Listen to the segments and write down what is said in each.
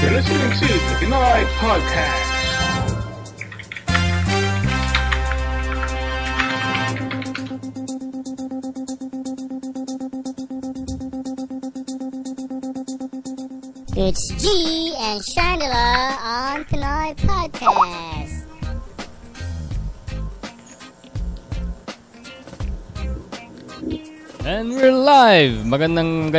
You're listening to the Pinoy Podcast. It's G and Chandler on Pinoy Podcast. And we're live! Magandang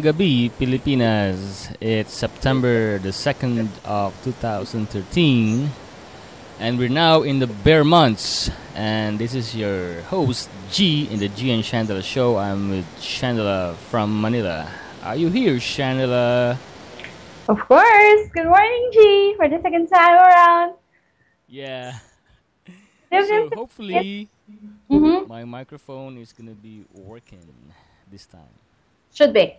gabi, Pilipinas. It's September the 2nd of 2013. And we're now in the bare months. And this is your host, G, in the G and Chandler show. I'm with Chandler from Manila. Are you here, Chandler? Of course. Good morning, G, for the second time around. Yeah. So hopefully my microphone is gonna be working this time. Should be.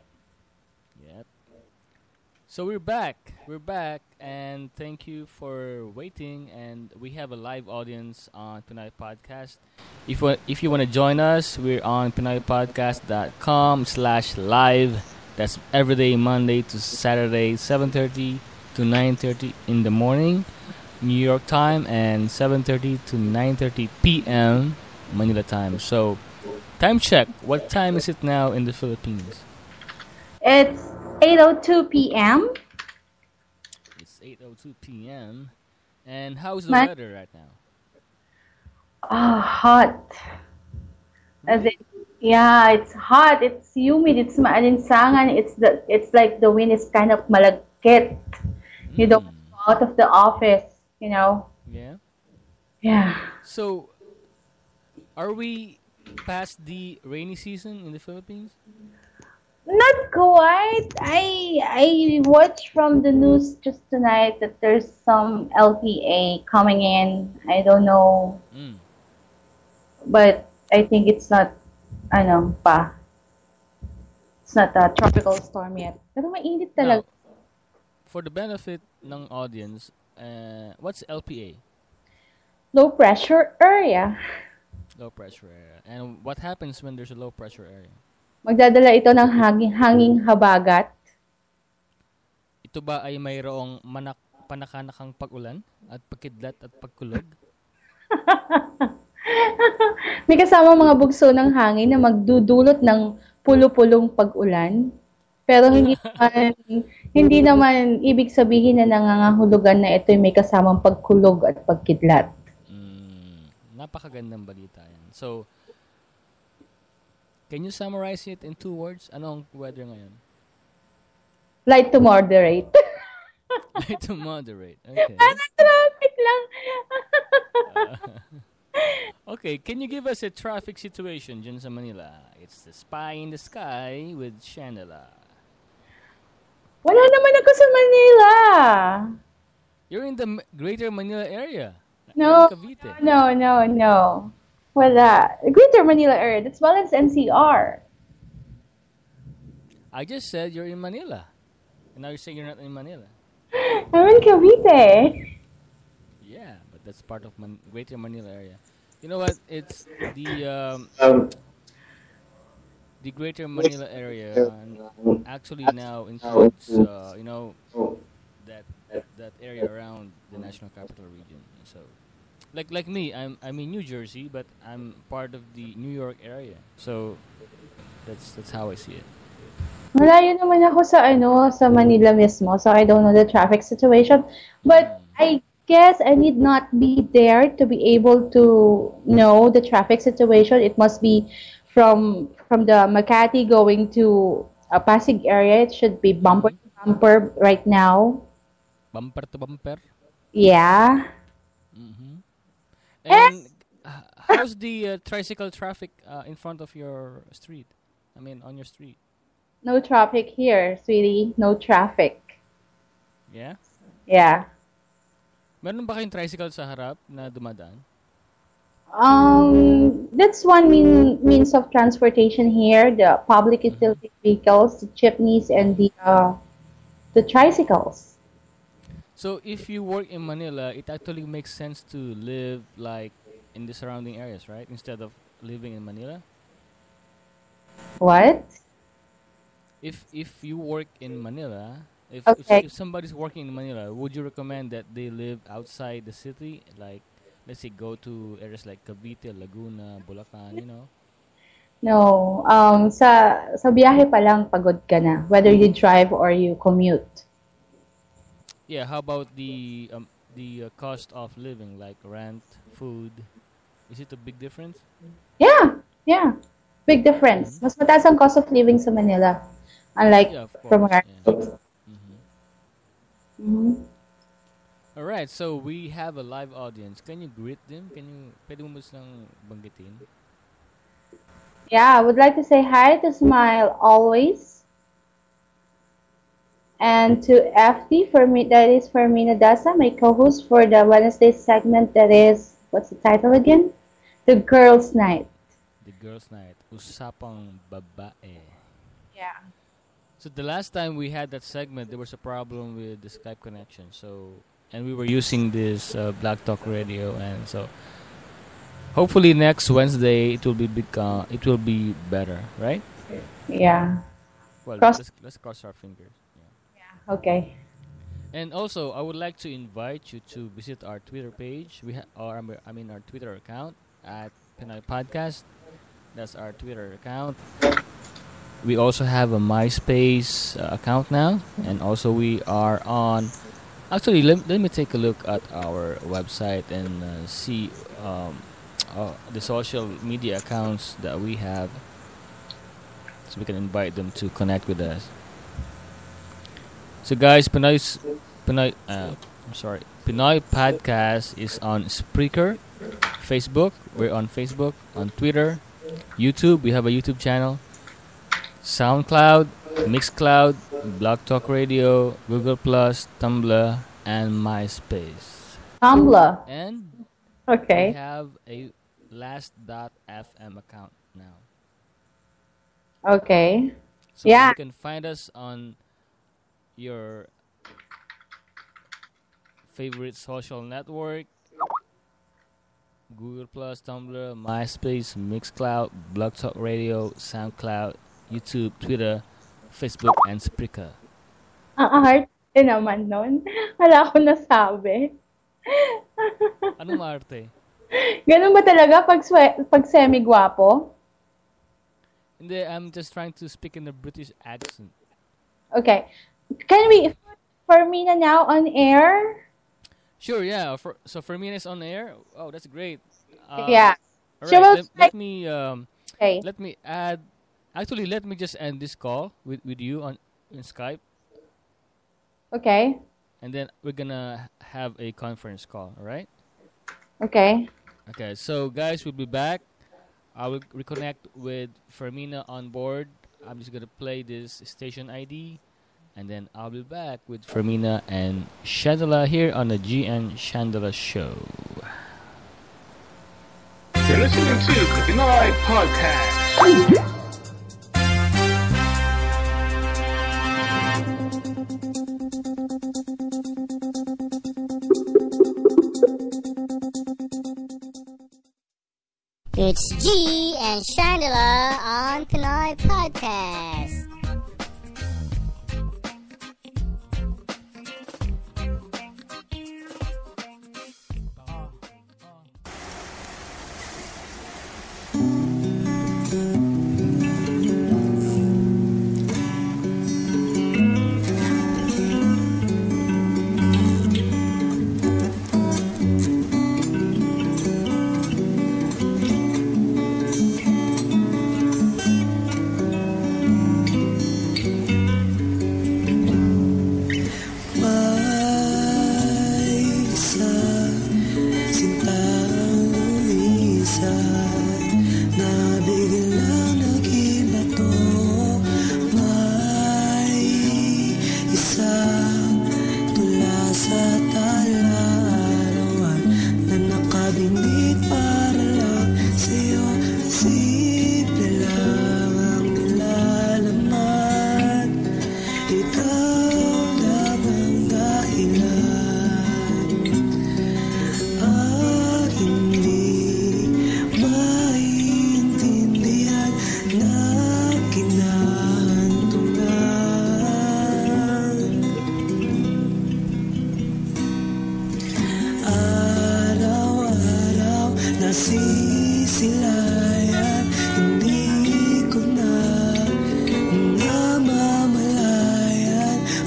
Yep. So we're back, and thank you for waiting. And we have a live audience on Pinoy Podcast. If you want to join us, we're on PinoyPodcast.com/live. That's every day, Monday to Saturday, 7:30 to 9:30 in the morning, New York time, and 7:30 to 9:30 p.m. Manila time. So, time check. What time is it now in the Philippines? It's 8:02 p.m. It's 8:02 p.m. And how's the weather right now? Oh, hot. As it, yeah, it's hot. It's humid. It's maalinsangan. It's like the wind is kind of malagkit. You don't go out of the office, you know. Yeah. Yeah. So, are we past the rainy season in the Philippines? Not quite. I watched from the news just tonight that there's some LPA coming in. I don't know. But I think it's not, pa. It's not a tropical storm yet. Pero mainit talaga. Now, for the benefit ng audience, what's LPA? Low pressure area. Low pressure area. And what happens when there's a low pressure area? Magdadala ito ng hanging habagat. Ito ba ay mayroong panakanakang pag-ulan at pagkidlat at pagkulog? May kasama mga bugso ng hangin na magdudulot ng pulo-pulong pag-ulan. Pero hindi naman ibig sabihin na nangangahulugan na ito may kasamang pagkulog at pagkidlat. Napakagandang balita yan. So, can you summarize it in 2 words? Ano ang weather ngayon? Light to moderate. Light to moderate. Okay. Traffic lang. Okay, can you give us a traffic situation dyan sa Manila? It's the Spy in the Sky with Chandler. Wala naman ako sa Manila. You're in the Greater Manila area. No, Cavite. no. Wala. Greater Manila area. That's Balance NCR. I just said you're in Manila. And now you're saying you're not in Manila. I'm in Cavite. Yeah, but that's part of Greater Manila area. You know what? It's the Greater Manila area actually now includes that area around the National Capital Region. So, like me, I'm in New Jersey, but I'm part of the New York area. So that's how I see it. Malayo naman ako sa Manila mismo, so I don't know the traffic situation. But I guess I need not be there to be able to know the traffic situation. It must be from the Makati going to a Pasig area. It should be bumper to bumper right now. Bumper to bumper? Yeah. And how's the tricycle traffic in front of your street? I mean, on your street? No traffic here, sweetie. No traffic. Yeah? Yeah. Meron ba kayong tricycle sa harap na dumadaan? That's one means of transportation here. The public utility vehicles, the jeepneys, and the tricycles. So if you work in Manila, it actually makes sense to live like in the surrounding areas, right? Instead of living in Manila. What? If you work in Manila, Okay. If somebody's working in Manila, would you recommend that they live outside the city? Like, let's say, go to areas like Cavite, Laguna, Bulacan, you know? No, sa biyahe pa lang pagod ka na, whether you drive or you commute. Yeah, how about the cost of living, like rent, food? Is it a big difference? Yeah, yeah. Big difference. Mas mataas ang cost of living sa Manila. Unlike Yeah, of from course. where Yeah. I live. Mhm. All right, so we have a live audience. Can you greet them? Pwede mo silang banggitin? Yeah, I would like to say hi to Smile always. And to FT, for me, that is Fermina Dasa, my co-host for the Wednesday segment that is, what's the title again? The Girls' Night. The girls' night. Usapang babae. Yeah. So the last time we had that segment, there was a problem with the Skype connection. And we were using this Black Talk Radio, and so hopefully next Wednesday it will be better, right? Yeah. Well, Cross. let's cross our fingers. Yeah. Okay. And also, I would like to invite you to visit our Twitter page. Our Twitter account at Pinoy Podcast. That's our Twitter account. We also have a MySpace account now, and also we are on. Actually, let me take a look at our website and see the social media accounts that we have, so we can invite them to connect with us. So, guys, Pinoy Podcast is on Spreaker, Facebook. We're on Facebook, on Twitter, YouTube. We have a YouTube channel. SoundCloud, Mixcloud, Blog Talk Radio, Google Plus, Tumblr, and MySpace. Tumblr. And Okay. we have a Last.fm account now. Okay. So Yeah. you can find us on your favorite social network, Google Plus, Tumblr, MySpace, Mixcloud, Blog Talk Radio, SoundCloud, YouTube, Twitter, Facebook, and Spreaker. Ang arte naman nun. Wala akong nasabi. Anong maarte? Ganun ba talaga pag semi-gwapo? Hindi, I'm just trying to speak in a British accent. Okay. Can we, for me na now on air? Sure, yeah. So Fermin is on air. Oh, that's great. Yeah. All She right, will okay. let me add. Actually, let me just end this call with you in Skype, Okay. and then we're gonna have a conference call. All right? Okay. Okay. So, guys, we'll be back. I will reconnect with Fermina on board. I'm just gonna play this station ID, and then I'll be back with Fermina and Chandela here on the GN Chandela Show. You're listening to the Pinoy Podcast. It's G and Chandela on Pinoy Podcast.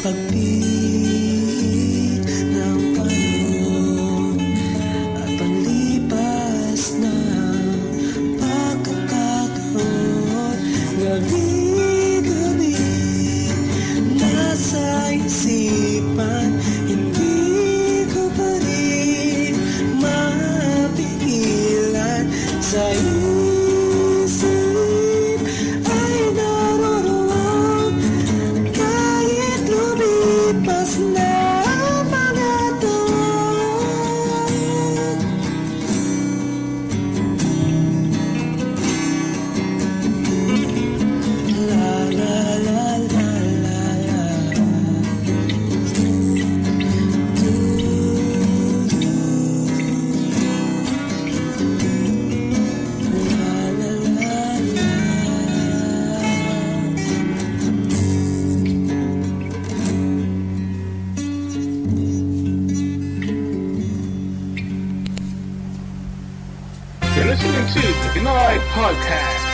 pagpit ng panahon at panlipas na pagkakataon. Gabi-gabi nasa isipan, hindi ko pa rin mapigilan sa isip ay naroroon kahit lumipas na ang mga taon. La la la la la la. You're listening to the Pinoy Podcast.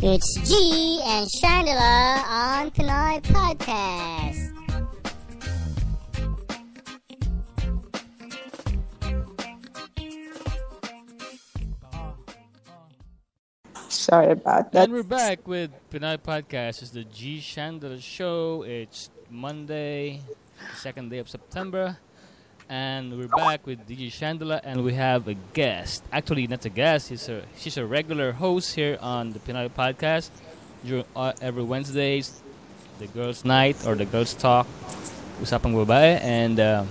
It's G and Chandela on Pinoy Podcast. Sorry about that. And we're back with Pinoy Podcast. It's the G Chandler Show. It's Monday, the second day of September. And we're back with DJ Chandela, and we have a guest. Actually, not a guest. She's a regular host here on the Pinoy Podcast. Every Wednesdays, the girls' night or the girls' talk. Usapang babae. And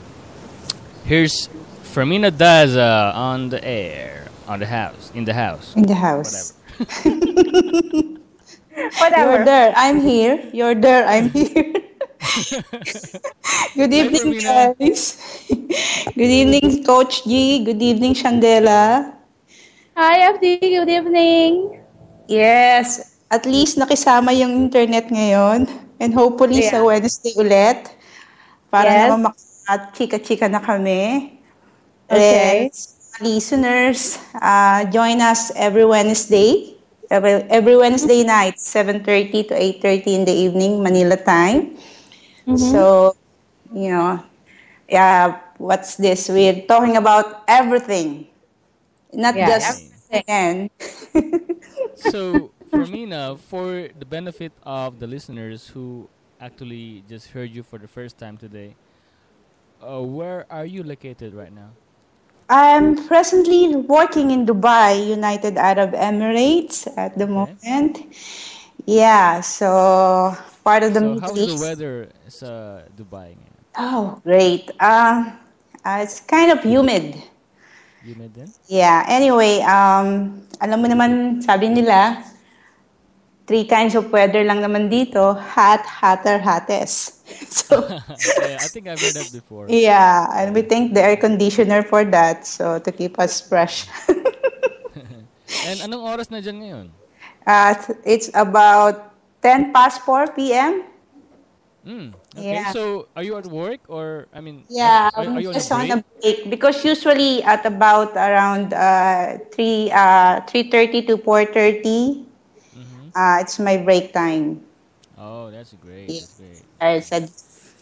here's Fermina Daza on the air, in the house. In the house. Whatever. You're there, I'm here. You're there, I'm here. Good evening, Fermina. guys. Good evening, Coach G. Good evening, Chandela. Hi, FD. Good evening. Yes, at least nakisama yung internet ngayon. And hopefully sa Wednesday ulit. Para Yes. naman chika-chika na kami. Okay. Yes. Listeners, join us every Wednesday. Every Wednesday night, 7:30 to 8:30 in the evening, Manila time. So, what's this? We're talking about everything. Not just again. So, Fermina, for the benefit of the listeners who actually just heard you for the first time today, where are you located right now? I'm presently working in Dubai, United Arab Emirates at the moment. Yeah, so part of the So, Middle how's the East. weather sa Dubai ngayon? Oh, great. It's kind of humid. Humid din? Yeah, anyway, alam mo naman, sabi nila, 3 kinds of weather lang naman dito, hot, hotter, hottest. So, Yeah, I think I've heard that before. yeah, and we thank the air conditioner for that, so to keep us fresh. And anong oras na dyan ngayon? It's about 10 past 4 p.m. Okay, Yeah. so are you at work or, Yeah, are you on just a on break? a break because usually at about around 3:30 to 4:30, it's my break time. Oh, that's great. Yeah. That's great. I said,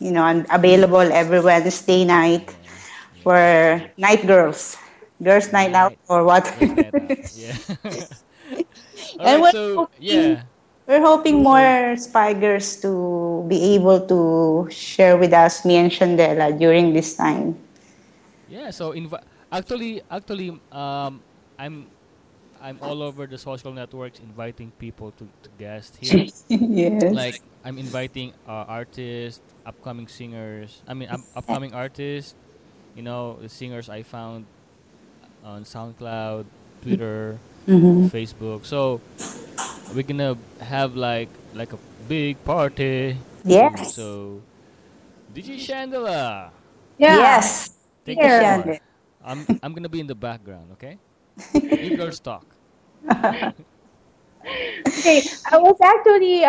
I'm available every Wednesday night for night girls night out or what. Yeah. And Alright, so, yeah. We're hoping more spygers to be able to share with us, me and Chandela, during this time. Yeah, so actually, I'm all over the social networks inviting people to guest here. Yes. Like I'm inviting artists, upcoming singers. Upcoming artists. The singers I found on SoundCloud, Twitter, Facebook. So we're gonna have like a big party. Yes. So DJ Chandela, Yes. take Here. the floor. I'm gonna be in the background, okay? You girls talk. Okay, I was actually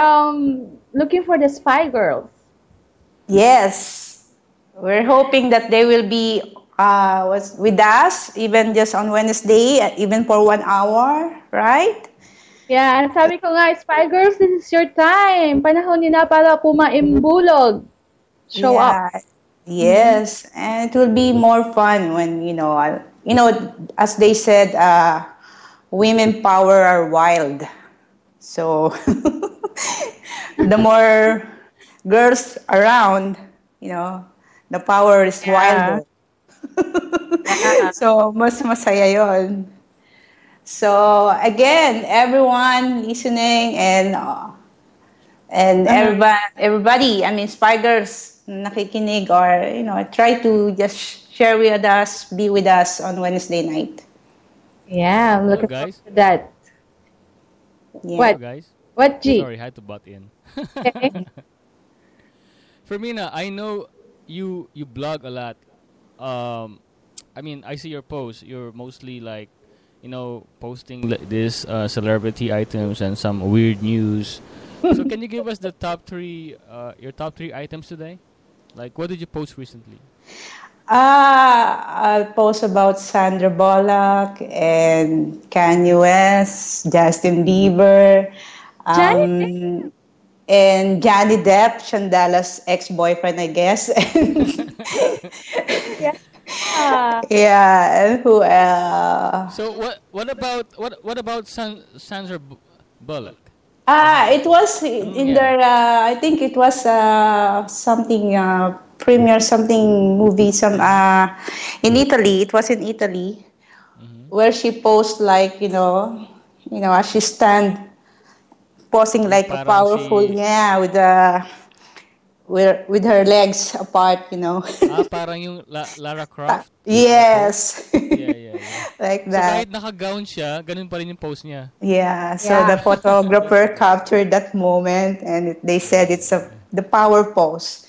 looking for the Spy Girls. Yes. we're hoping that they will be with us, even just on Wednesday, even for 1 hour, right? Yeah, sabi ko nga, Spy Girls, this is your time. Panahon niyo na para pumaimbulog. Show up. Yes, and it will be more fun when as they said, women power are wild. So the more girls around, the power is wilder. So mas masaya yon. So again, everyone listening and everybody, I mean, Spy Girls nakikinig or try to just share with us, be with us on Wednesday night. Yeah, I'm looking forward to that. Yeah. What? Guys? What, G? Sorry, I had to butt in. Okay. Fermina, I know you blog a lot. I mean, I see your posts. You're mostly like, posting this celebrity items and some weird news. So can you give us the your top three items today? Like, what did you post recently? I'll post about Sandra Bullock and Kanye West, Justin Bieber, and Johnny Depp, Shandala's ex-boyfriend, I guess. Yeah, and who else? So what about Sandra Bullock? It was in their. I think it was something premiere, something movie, in Italy. It was in Italy, where she posed like as she stand, posing like a powerful, with her legs apart, Parang yung Lara Croft? Yes. Yeah. Like So that. kahit naka-gown siya, ganun pa rin yung pose niya. Yeah. So the photographer captured that moment, and they said it's the power pose.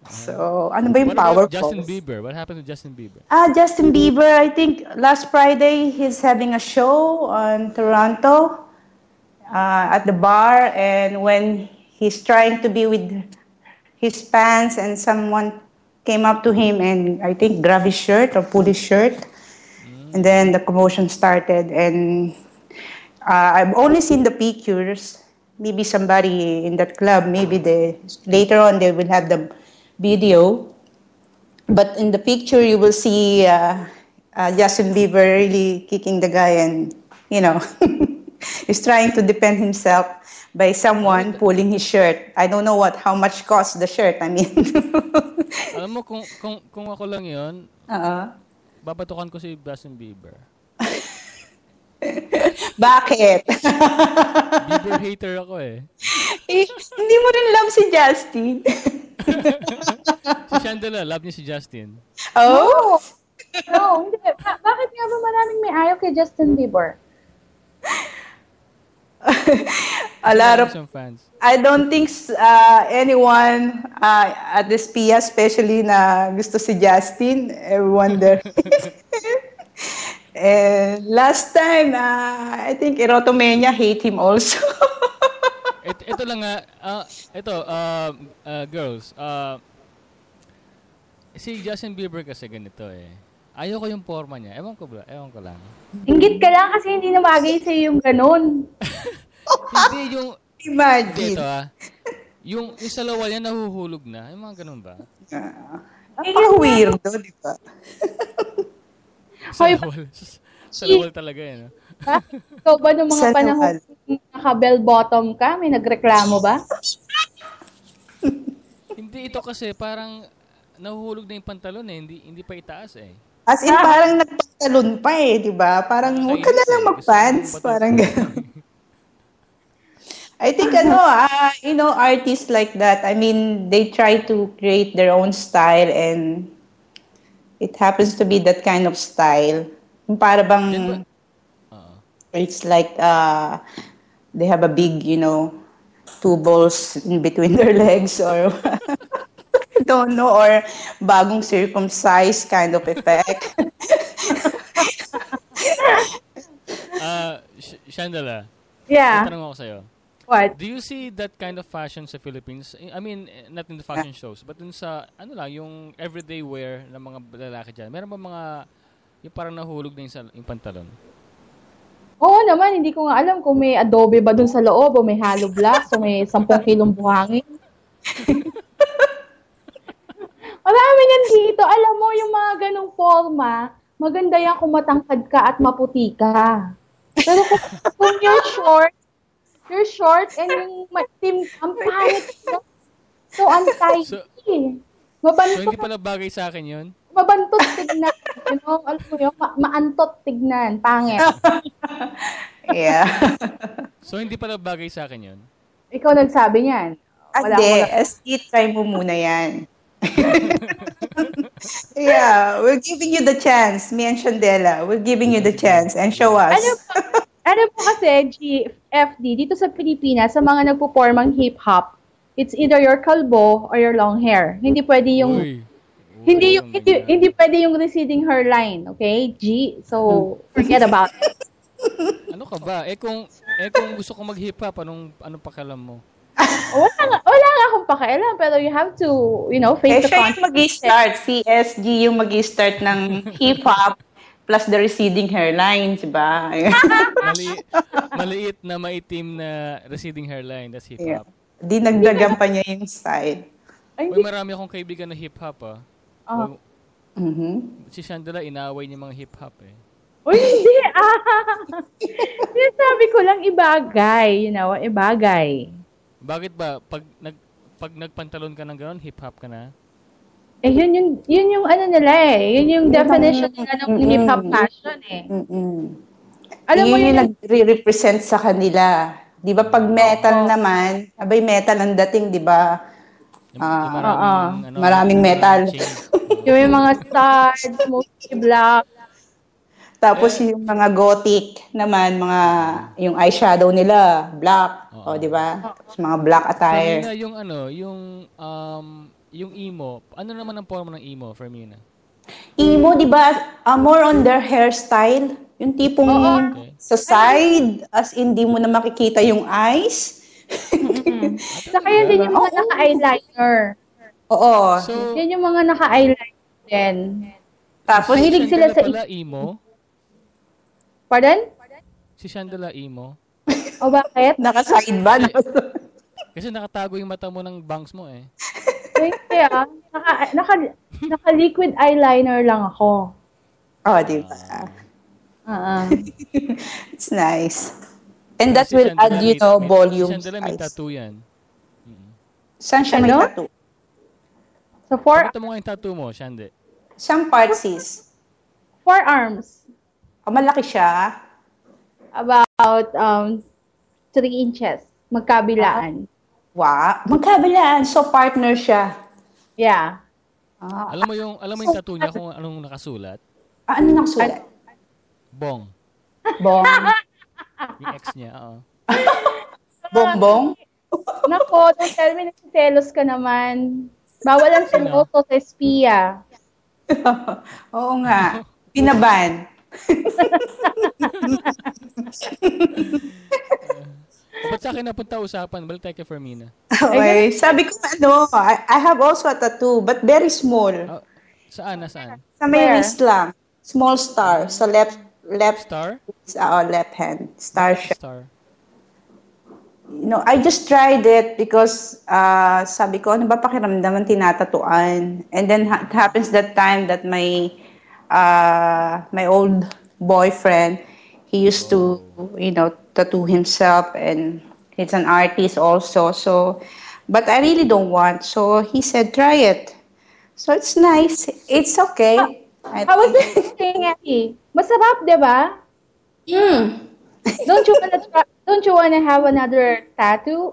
So, ano ba yung What power about Justin pose? Bieber? What happened to Justin Bieber? Justin Bieber, I think last Friday he's having a show on Toronto at the bar, and when he's trying to be with his fans, and someone came up to him and I think grabbed his shirt or pulled his shirt, and then the commotion started. And I've only seen the pictures. Maybe somebody in that club, maybe later on they will have the video. But in the picture, you will see Justin Bieber really kicking the guy, and he's trying to defend himself by someone pulling his shirt. I don't know how much cost the shirt. I mean, Alam mo, kung ako lang yun, babatukan ko si Justin Bieber. bakit? Bieber hater ako eh. Hindi mo rin love si Justin. Si Chandela, love niya si Justin. Oh? No, hindi. Bakit nga ba maraming may ayaw kay Justin Bieber? A lot of Some fans. I don't think anyone at this PIA especially na gusto si Justin. Everyone there. And last time, I think Erotomania hate him also. Ito lang nga, girls, si Justin Bieber kasi ganito eh. Ayoko yung forma niya. Ewan ko lang. Inggit ka lang kasi hindi na bagay sa'yo yung ganun. Hindi yung... Imagine. Ito yung sa lawal niya nahuhulog na. Yung mga ganun ba? Weirdo, di ba? Sa lawal talaga eh. No? Ha? Ikaw ba nung mga Sa panahon naka-bell bottom ka, may nagreklamo ba? Hindi, ito kasi parang nahuhulog na yung pantalon eh. Hindi pa itaas eh. As in, parang nagpatalon pa eh, di ba? Parang huwag ka na lang mag-pants. Parang gano'n. I think, artists like that, I mean, they try to create their own style, and it happens to be that kind of style. Para bang, it's like, they have a big, two balls in between their legs, or I don't know, or bagong circumcised kind of effect. Chandela. Yeah. Tanong ako sa'yo. What? Do you see that kind of fashion sa Philippines? I mean, not in the fashion shows, but dun sa, ano lang, yung everyday wear ng mga lalaki dyan. Meron ba mga, yung parang nahulog na yung pantalon? Oo naman, hindi ko nga alam kung may adobe ba dun sa loob o may hollow blocks o may 10 kilong buhangin. Marami yan dito. Alam mo, yung mga ganong forma, maganda yan kung matangkad ka at maputi ka. Pero kung you're short and yung matim, ang pangit. So, anti-tea. So, Mabantot, hindi pala bagay sa akin yun? mabantot tignan. You know, alam mo yun, maantot tignan. Pangit. Yeah. So, hindi pala bagay sa akin yun? Ikaw nagsabi niyan. Hindi, try mo muna yan. Yeah, we're giving you the chance, me and Shandela. We're giving you the chance and show us. Ano po kasi, GFD, dito sa Pilipinas, sa mga nagpo-formang hip-hop, it's either your kalbo or your long hair. Hindi pwede yung Uy. hindi pwede yung receding hairline, okay? G, so forget about it. Ano ka ba? Kung gusto ko mag-hip-hop, anong pakialam mo? Wala nga akong pakialam, pero you have to, face the Siya yung mag-start. CSG yung mag-start ng hip-hop plus the receding hairline, diba? Maliit na maitim na receding hairline, that's hip-hop. Yeah. Dinagdagan pa niya yung style. Uy, marami akong kaibigan na hip-hop, ah. Mm-hmm. Si Shandela, inaaway niya mga hip-hop, eh. Uy, hindi, Sinasabi ko lang ibagay, ibagay. Bakit ba? Pag nagpantalon ka ng gano'n, hip-hop ka na? Yun yung ano nila eh. Yun yung definition nila ng hip-hop fashion eh. Alam mo yun yung nagre-represent sa kanila. Di ba pag metal naman, abay metal ang dating, di ba? Maraming metal. Yung mga studs, mostly black. Tapos yung mga gothic naman, yung eyeshadow nila, black. Di ba? Tapos mga black attire. Fermina, yung emo, ano naman ang forma ng emo, Fermina? Emo, di ba, more on their hairstyle. Yung tipong sa side, as in, di mo na makikita yung eyes. Saka yun din yung mga naka-eyeliner. Oo. So, Yan yung mga naka-eyeliner din. Tapos, mahilig sila sa pala emo? Pardon? Si Shandela emo? O bakit? naka-side ba? Kasi nakatago yung mata mo ng bangs mo, eh. Hindi Naka-liquid eyeliner lang ako. Oh, di ba? It's nice. And that will add, volume. Si Shandela may tattoo yan. Saan siya may tattoo? So, Pakita mo nga yung tattoo mo, Shande. Saan part, sis? forearms. Malaki siya. About 3 inches. Magkabilaan. Wow. Magkabilaan. So, partner siya. Yeah. Alam mo yung tattoo niya kung anong nakasulat? Ano nakasulat? Bong. Bong. Yung ex niya, oo. Bongbong? Nako, don't tell me nagsiselos ka naman. Bawal ang seloso sa espiya. Oo nga. Pinaban. Ba't sa akin napunta usapan? Balik tayo kay Fermina. Okay. Sabi ko, I have also a tattoo, but very small. Saan? Nasaan? Sa may wrist lang. Small star. Sa left Star? Left hand. Star siya. Star. I just tried it because sabi ko, ano ba pakiramdaman tinatatuan? And then it happens that time that my old boyfriend, he used to, tattoo himself, and he's an artist also. So, but I really don't want. So he said, try it. So it's nice. It's okay. How was it thing, Abby? Masarap, di ba? Don't you wanna have another tattoo?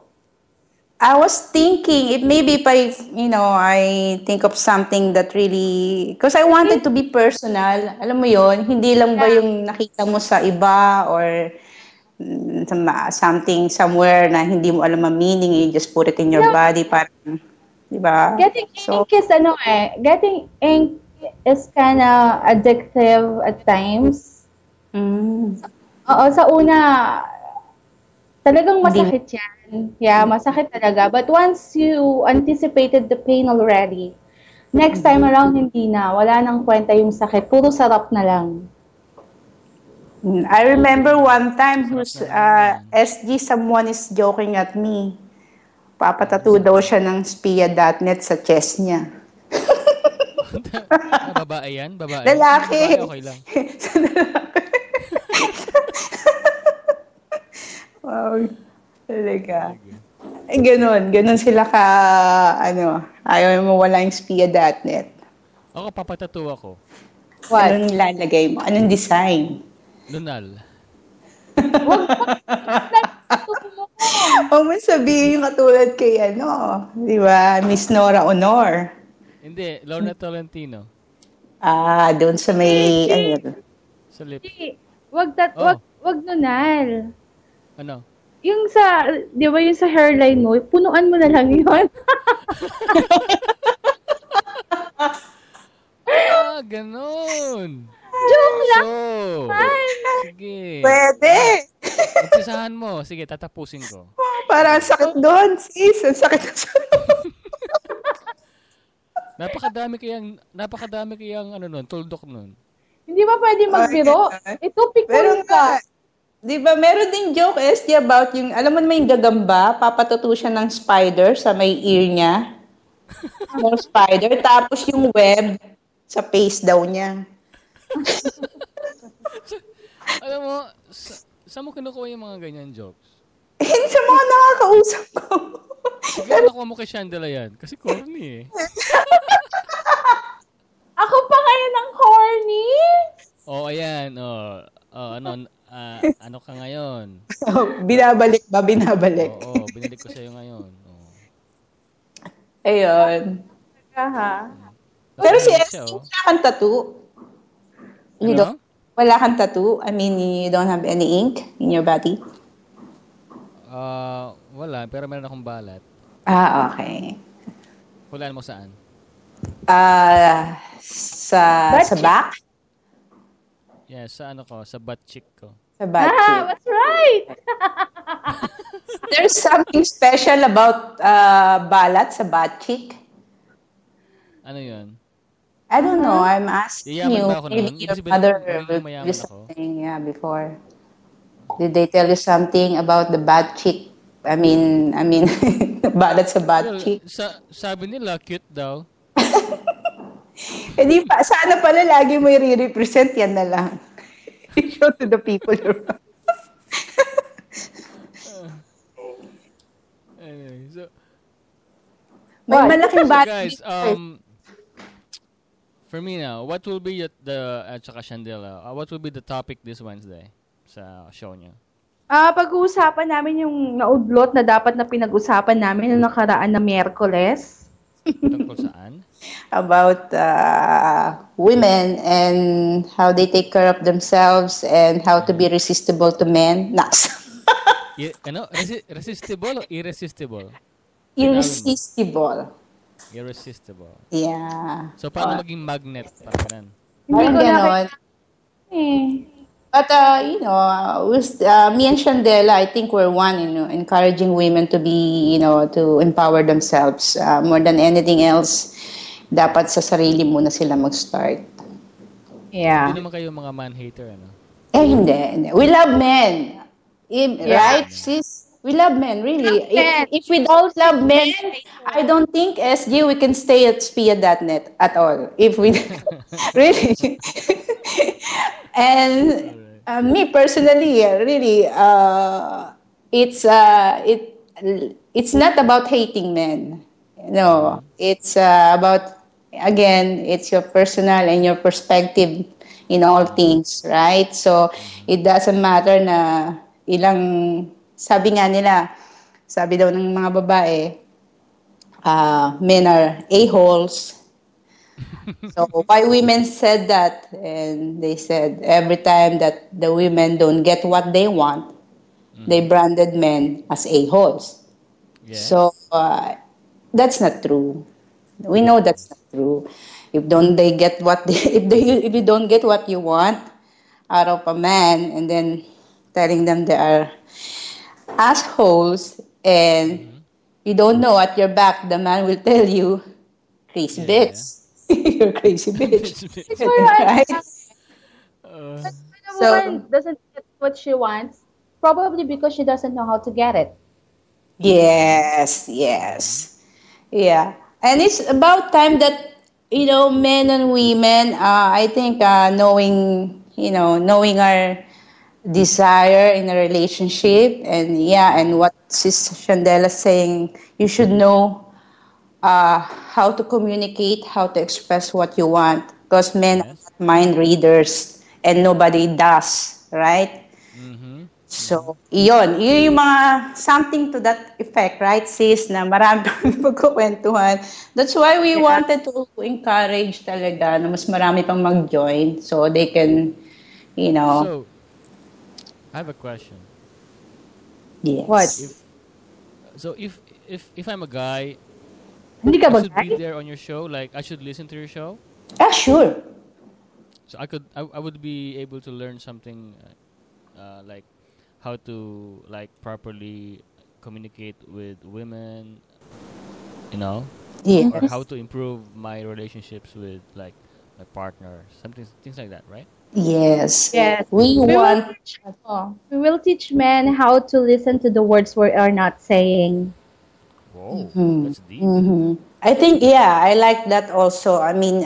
I was thinking, maybe if I think of something that really, because I wanted to be personal. Alam mo yon, hindi lang ba yung nakita mo sa iba or something somewhere na hindi mo alam ang meaning, you just put it in your body, parang, di ba? Getting ink is getting ink is kind of addictive at times. Oo, sa una, talagang masakit yan. Yeah, masakit talaga. But once you anticipated the pain already, next time around hindi na. Wala nang kwenta yung sakit. Puro sarap na lang. I remember one time SG, someone is joking at me. Papatato daw siya ng spia.net sa chest niya. Babae yan? Babae? Lalaki. Babae, okay lang. Wow. Talaga. Ganun sila ayaw mo wala yung spia.net. Ako, papatato ako. What? Anong lalagay mo? Anong design? Lunal. Huwag mo sabihin yung katulad kay di ba, Miss Nora Honor. Hindi, Lorna Tolentino. Doon sa may, Sa lip. Wag nunal. Ano? Yung sa, di ba yung sa hairline mo, punuan mo na lang yun. Ganun. Joke lang. Sige. Pwede. Umpisahan mo. Sige, tatapusin ko. Parang sakit doon, sis. Ang sakit na Napakadami kayang tuldok nun. Hindi ba pwede magbiro? Ito, Pero pikon ka. Di ba, meron din joke, SG, about yung, alam mo naman yung gagamba, papatuto siya ng spider sa may ear niya. Ng spider. Tapos yung web sa face daw niya. Alam mo, saan mo kinukuha yung mga ganyan jokes? Sa mga nakakausap ko. Siguro nakuha mo kay Chandela yan. Kasi corny eh. Ako pa ngayon ang corny? Ayan. Ano ka ngayon? Binabalik ba? Binabalik. Oo, binalik ko sa'yo ngayon. Ayun. Pero si SG, wala kang tattoo. Wala kang tattoo? I mean, you don't have any ink in your body? Wala, pero meron akong balat. Okay. Hulaan mo saan? Sa back? Yeah, sa sa butt cheek ko. Sa butt cheek. That's right! There's something special about balat sa butt cheek. Ano yun? I don't know. I'm asking Yayaman you. ba ako Maybe nun? your Ibig mother sabihin, will mayaman tell you ako? something before. Did they tell you something about the butt cheek? I mean, balat sa butt cheek. Sabi nila, cute daw. Hindi pa, sana pala lagi mo i-represent yan na lang. Show to the people around. Anyway, so, May malaking butt guys, cheek. for me now, what will be at saka Chandela, what will be the topic this Wednesday sa show niyo? Pag-uusapan namin yung naudlot na dapat na pinag-usapan namin noong nakaraan na Miyerkules. Tungkol saan? About women and how they take care of themselves and how to be resistible to men. Naks. Resistible o irresistible? Irresistible. Irresistible. Yeah. So, paano maging magnet? Parang Hindi ko ganon. But, with me and Chandela, I think we're one in encouraging women to be, to empower themselves. More than anything else, dapat sa sarili muna sila mag-start. Yeah. Hindi naman kayo mga man-hater, ano? Hindi. We love men. Right, sis? We love men, really. If we don't love men, I don't think, SG, we can stay at spia.net at all. If we... really. And... me personally, really, it's not about hating men. No, it's about, again, it's your personal and your perspective in all things, right? So it doesn't matter na sabi nga nila, sabi daw ng mga babae, men are a-holes. So why women said that, and they said every time that the women don't get what they want, they branded men as a-holes. Yeah. So that's not true. We know that's not true. If you don't get what you want out of a man, and then telling them they are assholes, and you don't know at your back, the man will tell you, crazy Yeah, bitch. You're crazy bitch. That's why Right? Uh, when a So, woman doesn't get what she wants, probably because she doesn't know how to get it. yes, yes. Yeah. And it's about time that, men and women, I think, knowing our desire in a relationship, and yeah, and what Sis Chandela saying, you should know how to communicate, how to express what you want, because men are yes. not mind readers and nobody does, right? Mm-hmm. Mm-hmm. So, yun yung mga something to that effect, right, sis, na marami pang pagkukwentuhan. That's why we Yeah. wanted to encourage talaga na mas marami pang mag-join so they can, you know, So, I have a question. What? yes. If if I'm a guy, Hindi ka I ba should be guy? there on your show. Like I should listen to your show. Sure. So I would be able to learn something, like how to like properly communicate with women, or Yes. how to improve my relationships with like my partner, something things like that, right? Yes. Yes. We We will want, teach, we will teach men how to listen to the words we are not saying. Whoa, hmm, that's deep. I think, yeah, I like that also. I mean,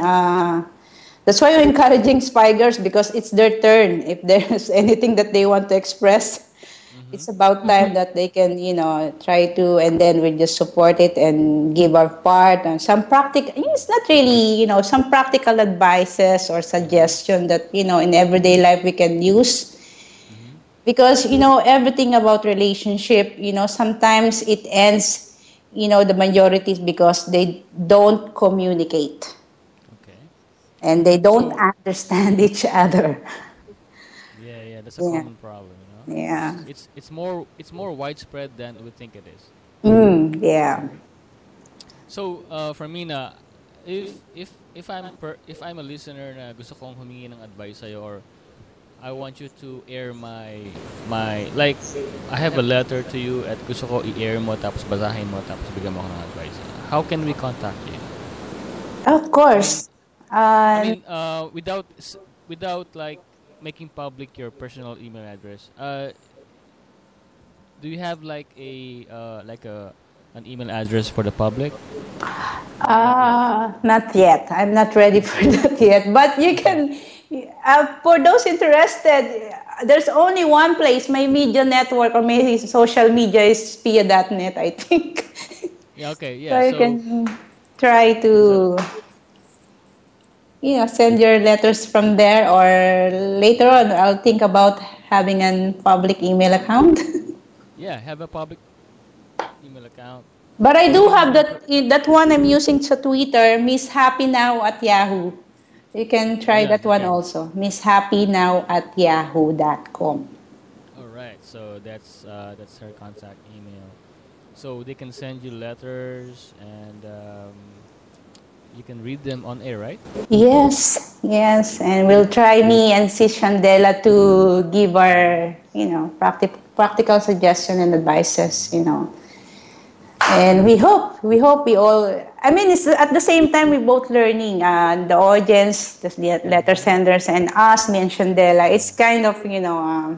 that's why we're encouraging spy girls because it's their turn. If there's anything that they want to express, Mm-hmm. it's about time that they can, try to, and then we just support it and give our part and some practical, it's not really, some practical advices or suggestion that, in everyday life we can use. Mm-hmm. Because, everything about relationship, sometimes it ends, the majority is because they don't communicate Okay. and they don't So understand each other. yeah, that's a Yeah, common problem. yeah, It's more widespread than we think it is. yeah. So, for me na, if I'm a listener na gusto kong humingi ng advice sa'yo, or I want you to air my like I have a letter to you at gusto ko i-air mo tapos basahin mo tapos bigyan mo ako ng advice. How can we contact you? Of course. I Uh, mean, without like making public your personal email address. Do you have like an email address for the public? Not yet. Not yet. I'm not ready for that yet. But you Okay. can, for those interested, there's only one place. My media network or my social media is pia.net, I think. Yeah. Okay. So Yeah. you So can try so to, send your letters from there, or later on, I'll think about having a public email account. yeah, have a public email account. But I So you do can have have a that one I'm using sa Twitter, Miss Happy Now at Yahoo. You can try yeah. that one Okay. also. Miss Happy Now at yahoo.com. All right. So that's her contact email. So they can send you letters, and you can read them on air, right? Yes, yes. And we'll try, me and Sis Chandela, to give our, practical suggestion and advices. And we hope we all, I mean, it's at the same time, we're both learning, the audience, the letter senders, and us, me and Chandela. It's kind of, Yeah.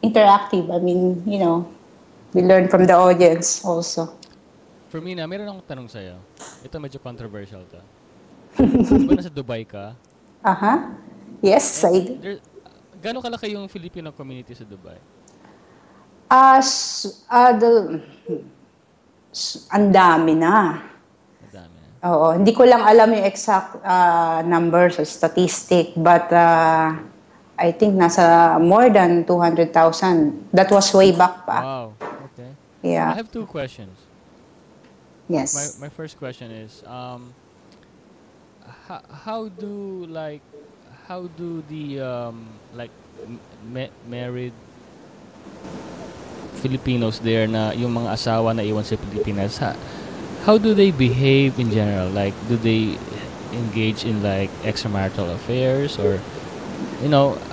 interactive. I mean, we learn from the audience also. For me na, meron akong tanong sa'yo. Ito medyo controversial to. Di ba nasa Dubai ka? Uh-huh. Yes, And Said. gano'ng kalaki yung Filipino community sa Dubai? Ang dami na. Madami na. Oo, hindi ko lang alam yung exact numbers or statistic, but I think nasa more than 200,000. That was way back pa. Wow. Okay. I Yeah. have two questions. Yes. My first question is, how do the married Filipinos there na yung mga asawa na iwan sa Pilipinas, how do they behave in general? Like, do they engage in like extramarital affairs, or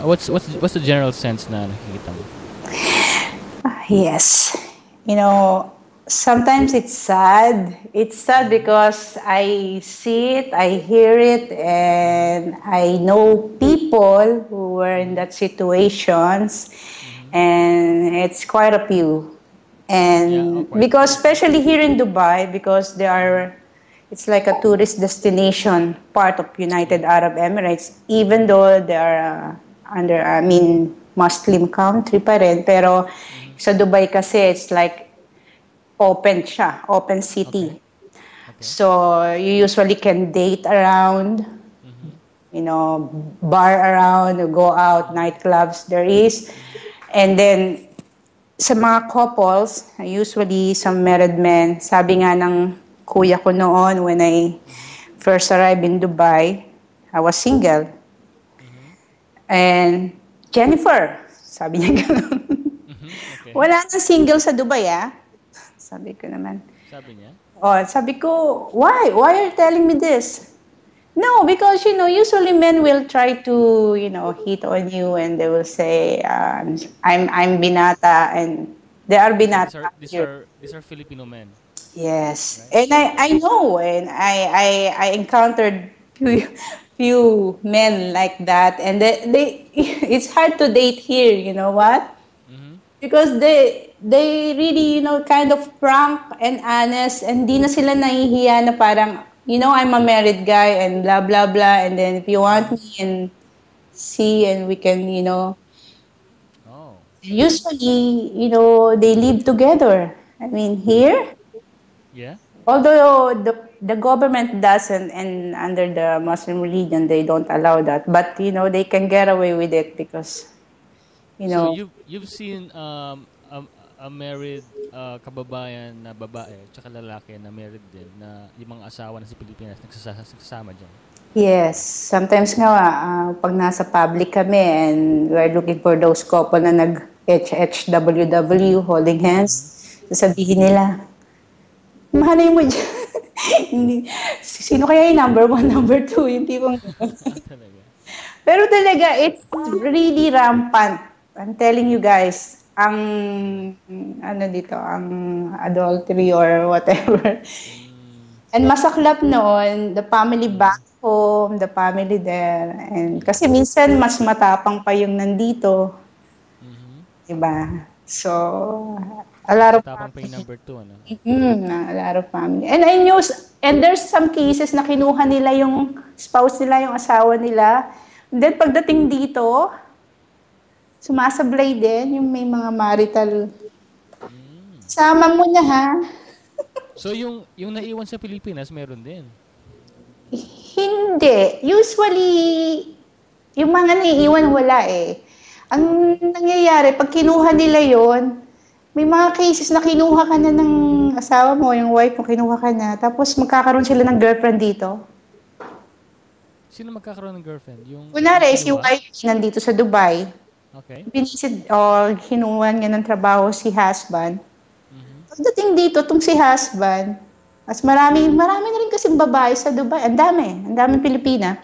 what's the general sense na nakikita mo? Yes. Sometimes it's sad. It's sad because I see it, I hear it, and I know people who were in that situations, and it's quite a few. And because especially here in Dubai, because it's like a tourist destination, part of United Arab Emirates, even though they are Muslim country pa rin, pero sa Dubai kasi it's like open siya, open city. Okay. So you usually can date around, bar around, go out, nightclubs there is. And then sa mga couples, usually some married men, sabi nga ng kuya ko noon when I first arrived in Dubai, I was single. And Jennifer, sabi niya gano'n. Okay. Wala nang single sa Dubai, Sabi ko naman. Sabi niya? Sabi ko, why? Why are you telling me this? No, because, usually men will try to, hit on you and they will say, I'm binata, and they are binata. These are Filipino men. Yes. Right? And I know, and I encountered few men like that, and they it's hard to date here, you know what? Because they really, kind of frank and honest, and di na sila nahihiya na parang, I'm a married guy and blah, blah, blah, and then if you want me and see, and we can, usually, they live together. I mean, here, although the government doesn't, and under the Muslim religion, they don't allow that, but, they can get away with it because, So you've seen a married kababayan na babae tsaka lalaki na married din na yung mga asawa na sa Pilipinas nagsasama dyan? Yes. Sometimes nga, pag nasa public kami and we're looking for those couple na nag-HHWW, holding hands, sasabihin nila, mahanay mo dyan. Sino kaya yung number 1, number 2? Yung tipong Pero talaga, it's really rampant. I'm telling you guys, ang adultery or whatever. And masaklap noon, the family back home, the family there. And kasi minsan mas matapang pa yung nandito. Diba? So, a lot of matapang pa yung number 2, ano? A lot of family. And I knew, and there's some cases na kinuha nila yung spouse nila, yung asawa nila. And then pagdating dito, sumasablay din yung may mga marital. Sama mo na, ha? So, yung naiwan sa Pilipinas, meron din? Hindi. Usually, yung mga naiiwan, wala eh. Ang nangyayari, pag kinuha nila yon, may mga cases na kinuha ka na ng asawa mo, yung wife mo, kinuha ka na, tapos magkakaroon sila ng girlfriend dito. Sino magkakaroon ng girlfriend? Kunwari, si wife nandito sa Dubai. Okay. Binisid o hinuwan niya ng trabaho si husband. Pagdating dito, itong si husband, mas marami na rin kasing babae sa Dubai. Ang daming Pilipina.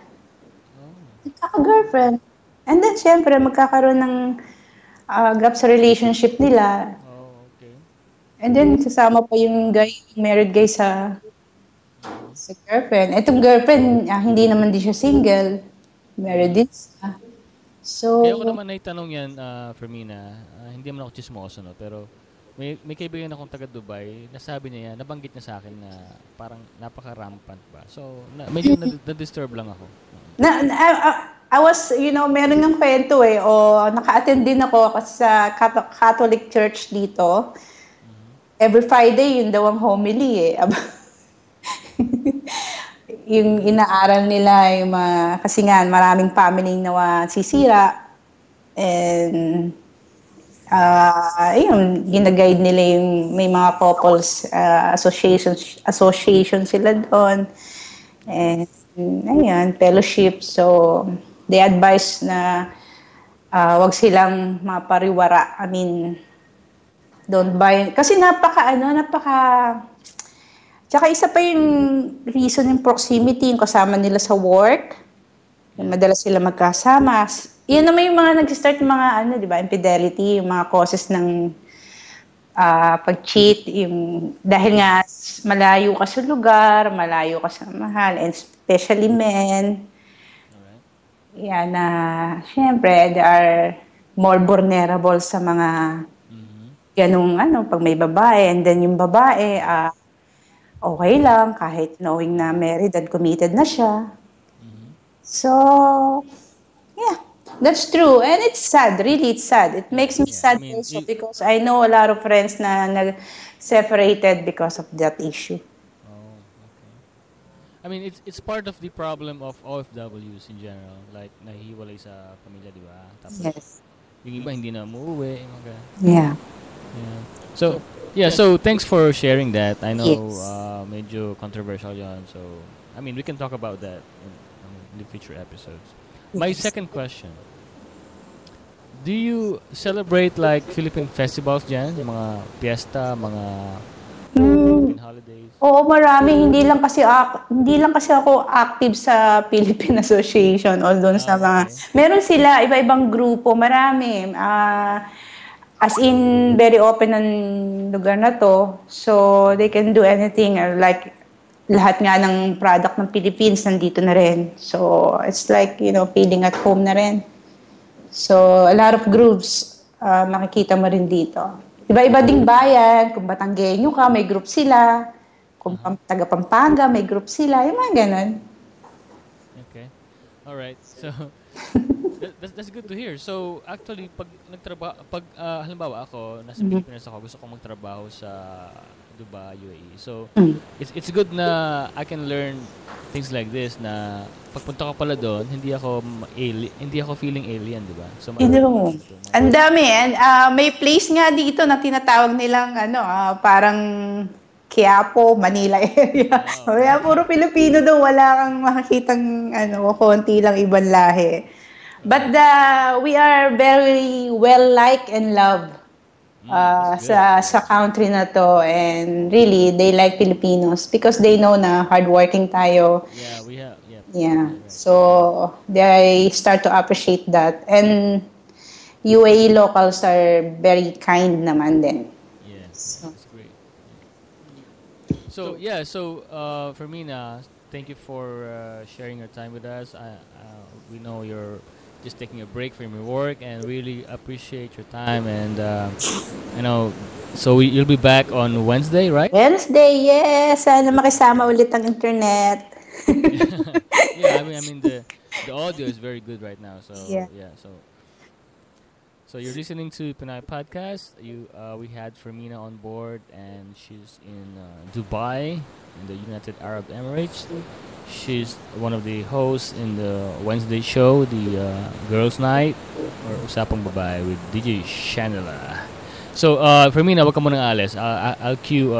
Nagkaka-girlfriend. And then, syempre, magkakaroon ng gap sa relationship nila. Okay. And then, sasama pa yung married guy sa girlfriend. Itong girlfriend, hindi naman din siya single. Married din siya. So, kaya ko naman naitanong yan, Fermina, hindi naman ako chismoso, no? Pero may kaibigan akong taga Dubai, nasabi niya yan, nabanggit niya sa akin na parang napaka-rampant ba. So, medyo na-disturb lang ako. I was, meron ng kwento naka-attend din ako sa Catholic Church dito. Every Friday, yun daw ang homily yung inaaral nila, yung kasi nga maraming family na sisira, and gina-guide nila yung may mga couples association sila doon, and fellowship. So they advise na wag silang mapariwara. I mean, don't buy, kasi tsaka isa pa yung reason yung proximity, yung kasama nila sa work. Madalas sila magkasama. Yun naman yung mga nag-start mga, di ba, infidelity, yung mga causes ng pag-cheat, dahil nga malayo ka sa lugar, malayo ka sa mahal, and especially men. Alright. Yan na, syempre, they are more vulnerable sa mga ganung pag may babae, and then yung babae, okay lang, kahit knowing na married and committed na siya. So, yeah, that's true. And it's sad, really, it's sad. It makes me sad also because I know a lot of friends na separated because of that issue. Oh, okay. I mean, it's part of the problem of OFWs in general. Like, nahihiwalay sa pamilya, di ba? Tapos, Yes. yung iba hindi na umuwi. Yeah. So, so thanks for sharing that. I know Yes. medyo controversial yan. So, I mean, we can talk about that in the future episodes. My second question. Do you celebrate like Philippine festivals dyan? Yung mga fiesta, mga Philippine holidays? Oo, marami. Hindi lang kasi ako active sa Philippine Association o doon sa mga... Meron sila, iba-ibang grupo, marami. As in, very open ang lugar na to. So, they can do anything. Like, lahat nga ng product ng Philippines nandito na rin. So, it's like, feeling at home na rin. So, a lot of groups, makikita mo rin dito. Iba-iba ding bayan. Kung Batanggenyo ka, may group sila. Kung taga Pampanga, may group sila. Yung mga ganun. Okay. Alright. So, that's good to hear. So, actually, halimbawa ako, nasa Pilipinas ako, gusto kong magtrabaho sa Dubai, UAE. So, it's good na I can learn things like this na pagpunta ko pala doon, hindi ako feeling alien, di ba? So, ang dami. And may place nga dito na tinatawag nilang parang Quiapo, Manila area. Kaya puro Pilipino doon, wala kang makikitang konti lang ibang lahi. But we are very well liked and loved sa country na to, and really they like Filipinos because they know na hardworking tayo. Yeah, we have. Yeah. So they start to appreciate that, and UAE locals are very kind naman din. Yes, that's great. So Fermina, thank you for sharing your time with us. We know you're just taking a break from your work, and really appreciate your time. And so you'll be back on Wednesday, right? Wednesday, yes. Sana makisama ulit ang internet. Yeah, I mean the audio is very good right now. So So you're listening to Pinay Podcast. We had Fermina on board, and she's in Dubai, in the United Arab Emirates. She's one of the hosts in the Wednesday show, the Girls Night, or Usapang Babae with DJ Shandela. So, Fermina, wag ka munang alis. I'll cue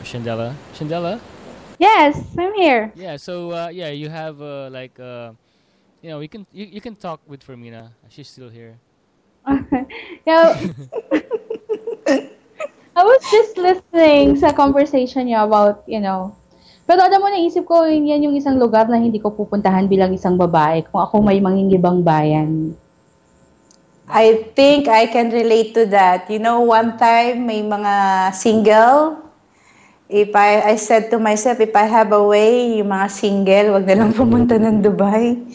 Shandela. Shandela? Yes, I'm here. Yeah, so, you have, you can talk with Fermina. She's still here. Yeah, I was just listening sa conversation niya about, pero alam mo, naisip ko, yan yung isang lugar na hindi ko pupuntahan bilang isang babae kung ako may mangingibang bayan. I think I can relate to that. One time, may mga single. I said to myself, if I have a way, yung mga single, wag na lang pumunta ng Dubai.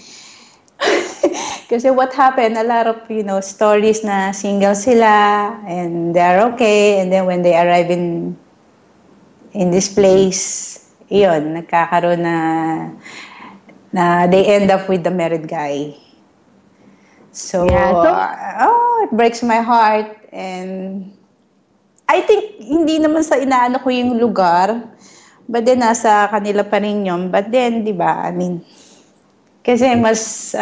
Kasi what happened, a lot of, stories na single sila, and they're okay, and then when they arrive in this place, iyon, nagkakaroon na they end up with the married guy. So, it breaks my heart, and I think hindi naman sa inaano ko yung lugar, but then nasa kanila pa rin yun. But then, di ba, kasi mas,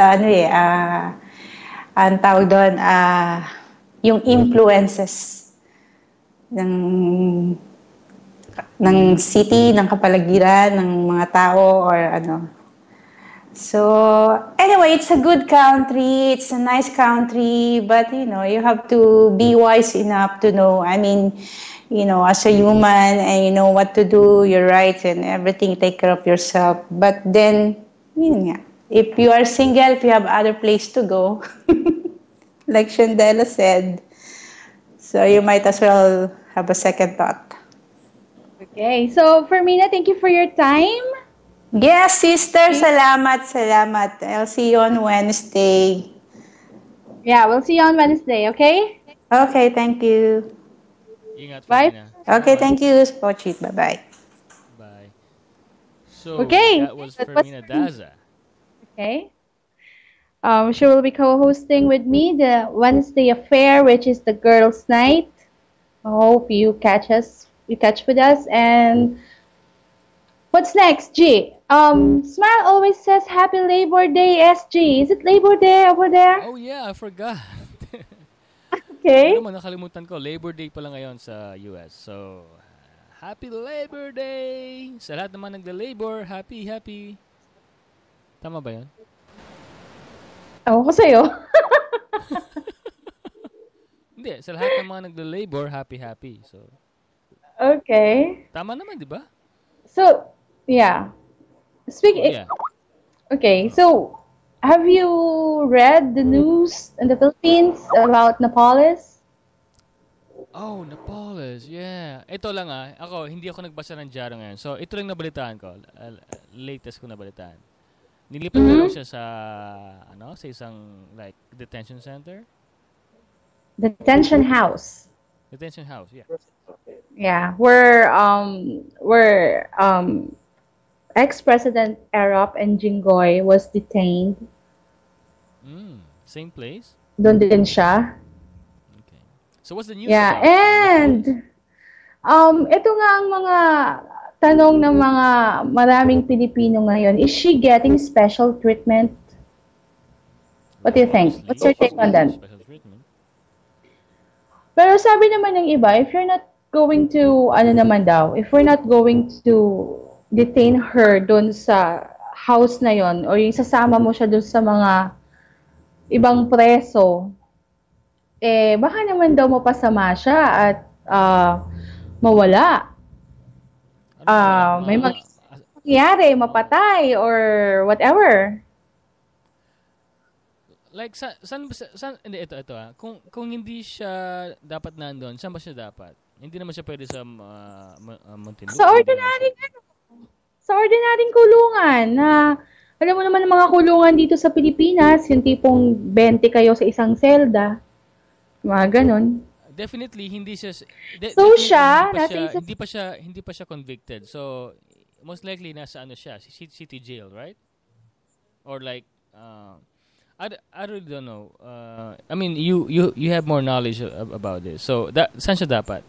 ang tawag doon, yung influences ng city, ng kapaligiran, ng mga tao, or So, anyway, it's a good country, it's a nice country, but, you have to be wise enough to know, as a human, and you know what to do, your rights and everything, take care of yourself. But then, if you are single, if you have other place to go, like Shandela said, so you might as well have a second thought. Okay. So, Fermina, thank you for your time. Yes, sister. Salamat, salamat. I'll see you on Wednesday. Yeah, we'll see you on Wednesday, okay? Okay, thank you. Ingat, Bye. Fermina. Okay, Salamat. thank you, Pochit. Bye-bye. Bye. So, Okay, that was that was Fermina Fermina. Daza. Okay. She will be co-hosting with me the Wednesday affair, which is the girls' night. I hope you catch with us. And what's next, G? Smile always says Happy Labor Day, SG. Is it Labor Day over there? Oh yeah, I forgot. Okay. Ano man, nakalimutan ko. Labor Day pala ngayon sa US. So, Happy Labor Day! Sa lahat naman nagla-labor, happy. Tama ba yun? Ako sa'yo. Hindi, sa lahat ng mga nagla-labor, happy. So, Okay. tama naman, di ba? So, yeah. Yeah. Okay, so have you read the news in the Philippines about Napoles? Oh, Napoles, yeah. Ito lang hindi ako nagbasa ng dyaryo ngayon. So, ito lang nabalitaan ko. Latest ko nabalitaan. Nilipat na daw siya sa isang, like, detention center? Detention house. Detention house, yeah. Yeah, where ex-President Erap and Jinggoy was detained. Same place? Doon din siya. Okay. So, what's the news Yeah, about and ito nga ang mga tanong ng mga maraming Pilipino ngayon. Is she getting special treatment? What do you think? What's your take on that? Special treatment? Pero sabi naman ng iba, if you're not going to, if we're not going to detain her doon sa house na yon, or yung sasama mo siya doon sa mga ibang preso, baka naman daw mapasama siya at mawala. May mangyari, mapatay, or whatever. Like, hindi, ito Kung hindi siya dapat nandoon, saan ba siya dapat? Hindi naman siya pwede sa Muntinlupa. Sa ordinaryong kulungan na, alam mo naman ang mga kulungan dito sa Pilipinas, yung tipong 20 kayo sa isang selda. Mga ganon. Definitely hindi siya hindi pa siya convicted. So most likely nasa siya, city jail, right? Or like I really don't know. I mean, you have more knowledge about this. So saan siya dapat?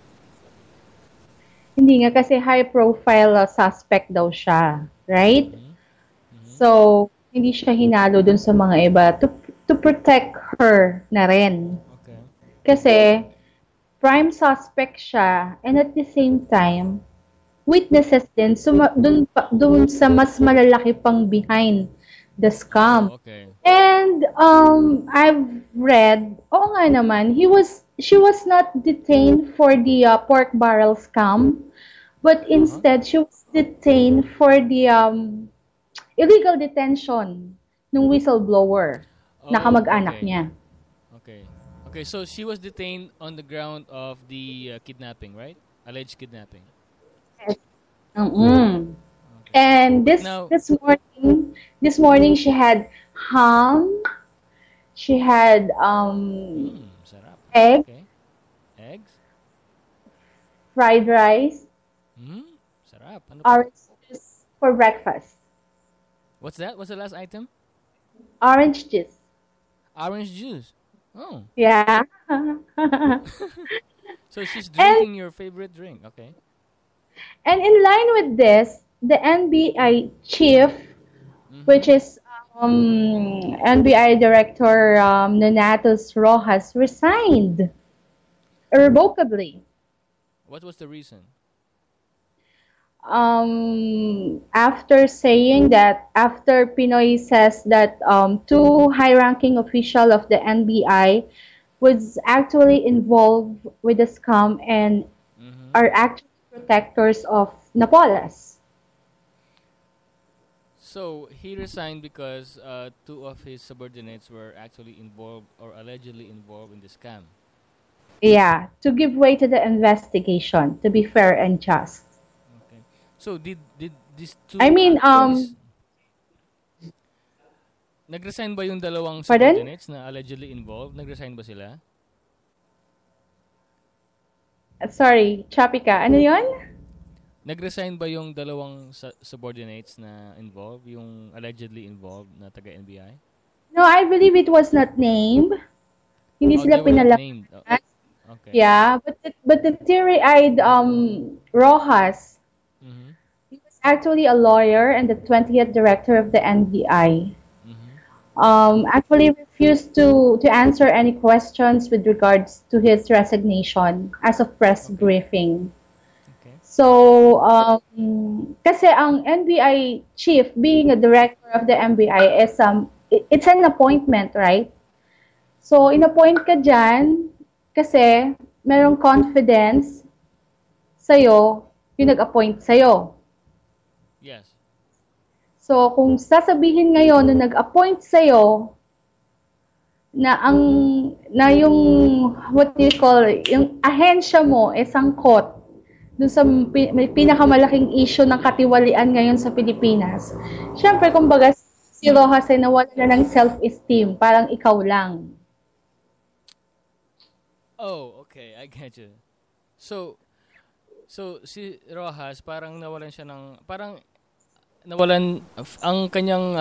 Hindi nga kasi high profile suspect daw siya, right? So hindi siya hinalo dun sa mga iba to protect her na rin. Okay. Kasi prime suspect siya, and at the same time, witnesses din dun sa mas malalaki pang behind the scam. Okay. And I've read, oo nga naman, she was not detained for the pork barrel scam, but instead she was detained for the illegal detention ng whistleblower na kamag-anak niya. Okay, so she was detained on the ground of the kidnapping, right? Alleged kidnapping. Mm-hmm. And this morning she had ham, she had Sarap. egg, Okay. Eggs? fried rice, Sarap. Ano pa? orange juice for breakfast. What's that? What's the last item? Orange juice. Orange juice. Oh. Yeah. So she's drinking your favorite drink. Okay. And in line with this, the NBI chief, which is NBI Director Nonatus Rojas, resigned irrevocably. What was the reason? After Pinoy says that two high-ranking official of the NBI was actually involved with the scam and are actually protectors of Napoles. So he resigned because two of his subordinates were actually involved or allegedly involved in the scam. Yeah, to give way to the investigation, to be fair and just. Okay. So did these two I mean, actors nag-resign ba yung dalawang pardon? subordinates na allegedly involved? Nag-resign ba sila? Sorry, choppy ka. Ano yun? Nag-resign ba yung dalawang subordinates na involved, yung allegedly involved na taga-NBI? No, I believe it was not named. Hindi Oh, sila they were not pinalakas. named. Oh, okay. Yeah, but the teary-eyed Rojas, Mhm. he was actually a lawyer and the 20th director of the NBI. Mhm. Actually refused to answer any questions with regards to his resignation as of press Okay. briefing. Okay. So, kasi ang NBI chief, being a director of the NBI, is it's an appointment, right? So, in-appoint ka dyan kasi merong confidence sa'yo yung nag-appoint sa'yo. Yes. So, kung sasabihin ngayon na nag-appoint sa'yo na yung, what do you call it, yung ahensya mo ay sangkot dun sa may pinakamalaking issue ng katiwalian ngayon sa Pilipinas. Siyempre, kumbaga, si Rojas ay nawala na ng self-esteem. Parang ikaw lang. Oh, okay. I get you. So si Rojas parang nawalan siya ng ang kanyang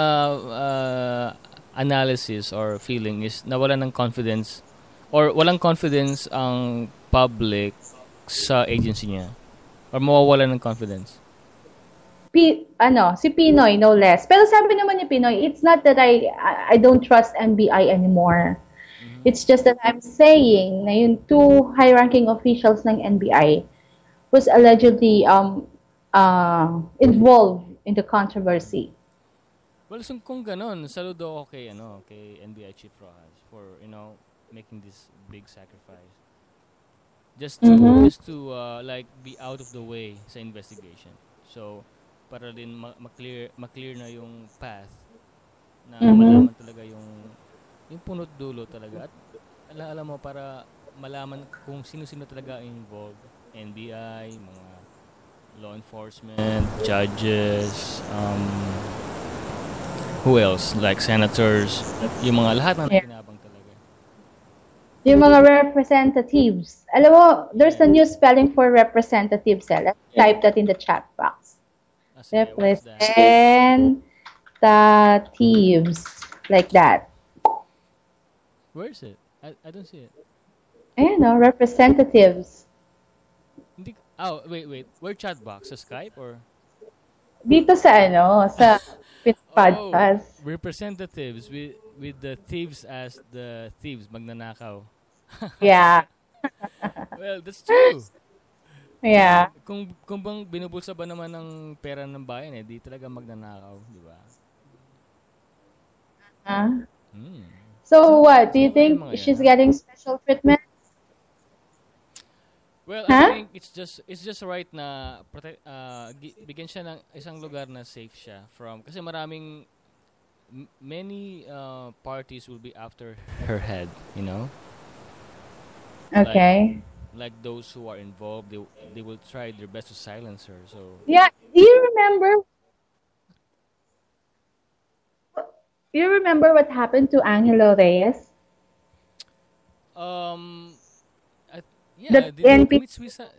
analysis or feeling is nawalan ng confidence or walang confidence ang public sa agency niya or mawawalan ng confidence. Si Pinoy, no less. Pero sabi naman ni Pinoy, it's not that I don't trust NBI anymore. It's just that I'm saying na yung two high-ranking officials ng NBI was allegedly involved in the controversy. Well, so kung ganun, saludo ako kay NBI Chief Rojas for, making this big sacrifice. Just to like be out of the way sa investigation. So, para din ma-clear na yung path na malaman talaga yung punot dulo talaga. At alam mo, para malaman kung sino-sino talaga involved. NBI, mga law enforcement, judges, who else? Like senators, yung mga lahat na nakinabang talaga. Yung mga representatives. Alam mo, there's a new spelling for representatives. Let's type that in the chat box. Representatives. Like that. Where is it? I don't see it. Ayan, representatives. Wait. Where chat box? Sa Skype or? Dito sa sa podcast. Representatives with the thieves as the thieves, magnanakaw. Yeah. Well, that's true. Yeah. Kung bang binubulsa ba naman ng pera ng bayan, di talaga magnanakaw, di ba? So what? Do you think she's getting special treatment? Well, I think it's just right na bigyan siya ng isang lugar na safe siya from kasi many parties will be after her head, Okay. Like those who are involved, they will try their best to silence her. So yeah, do you remember? You remember what happened to Angelo Reyes? Did he commit suicide?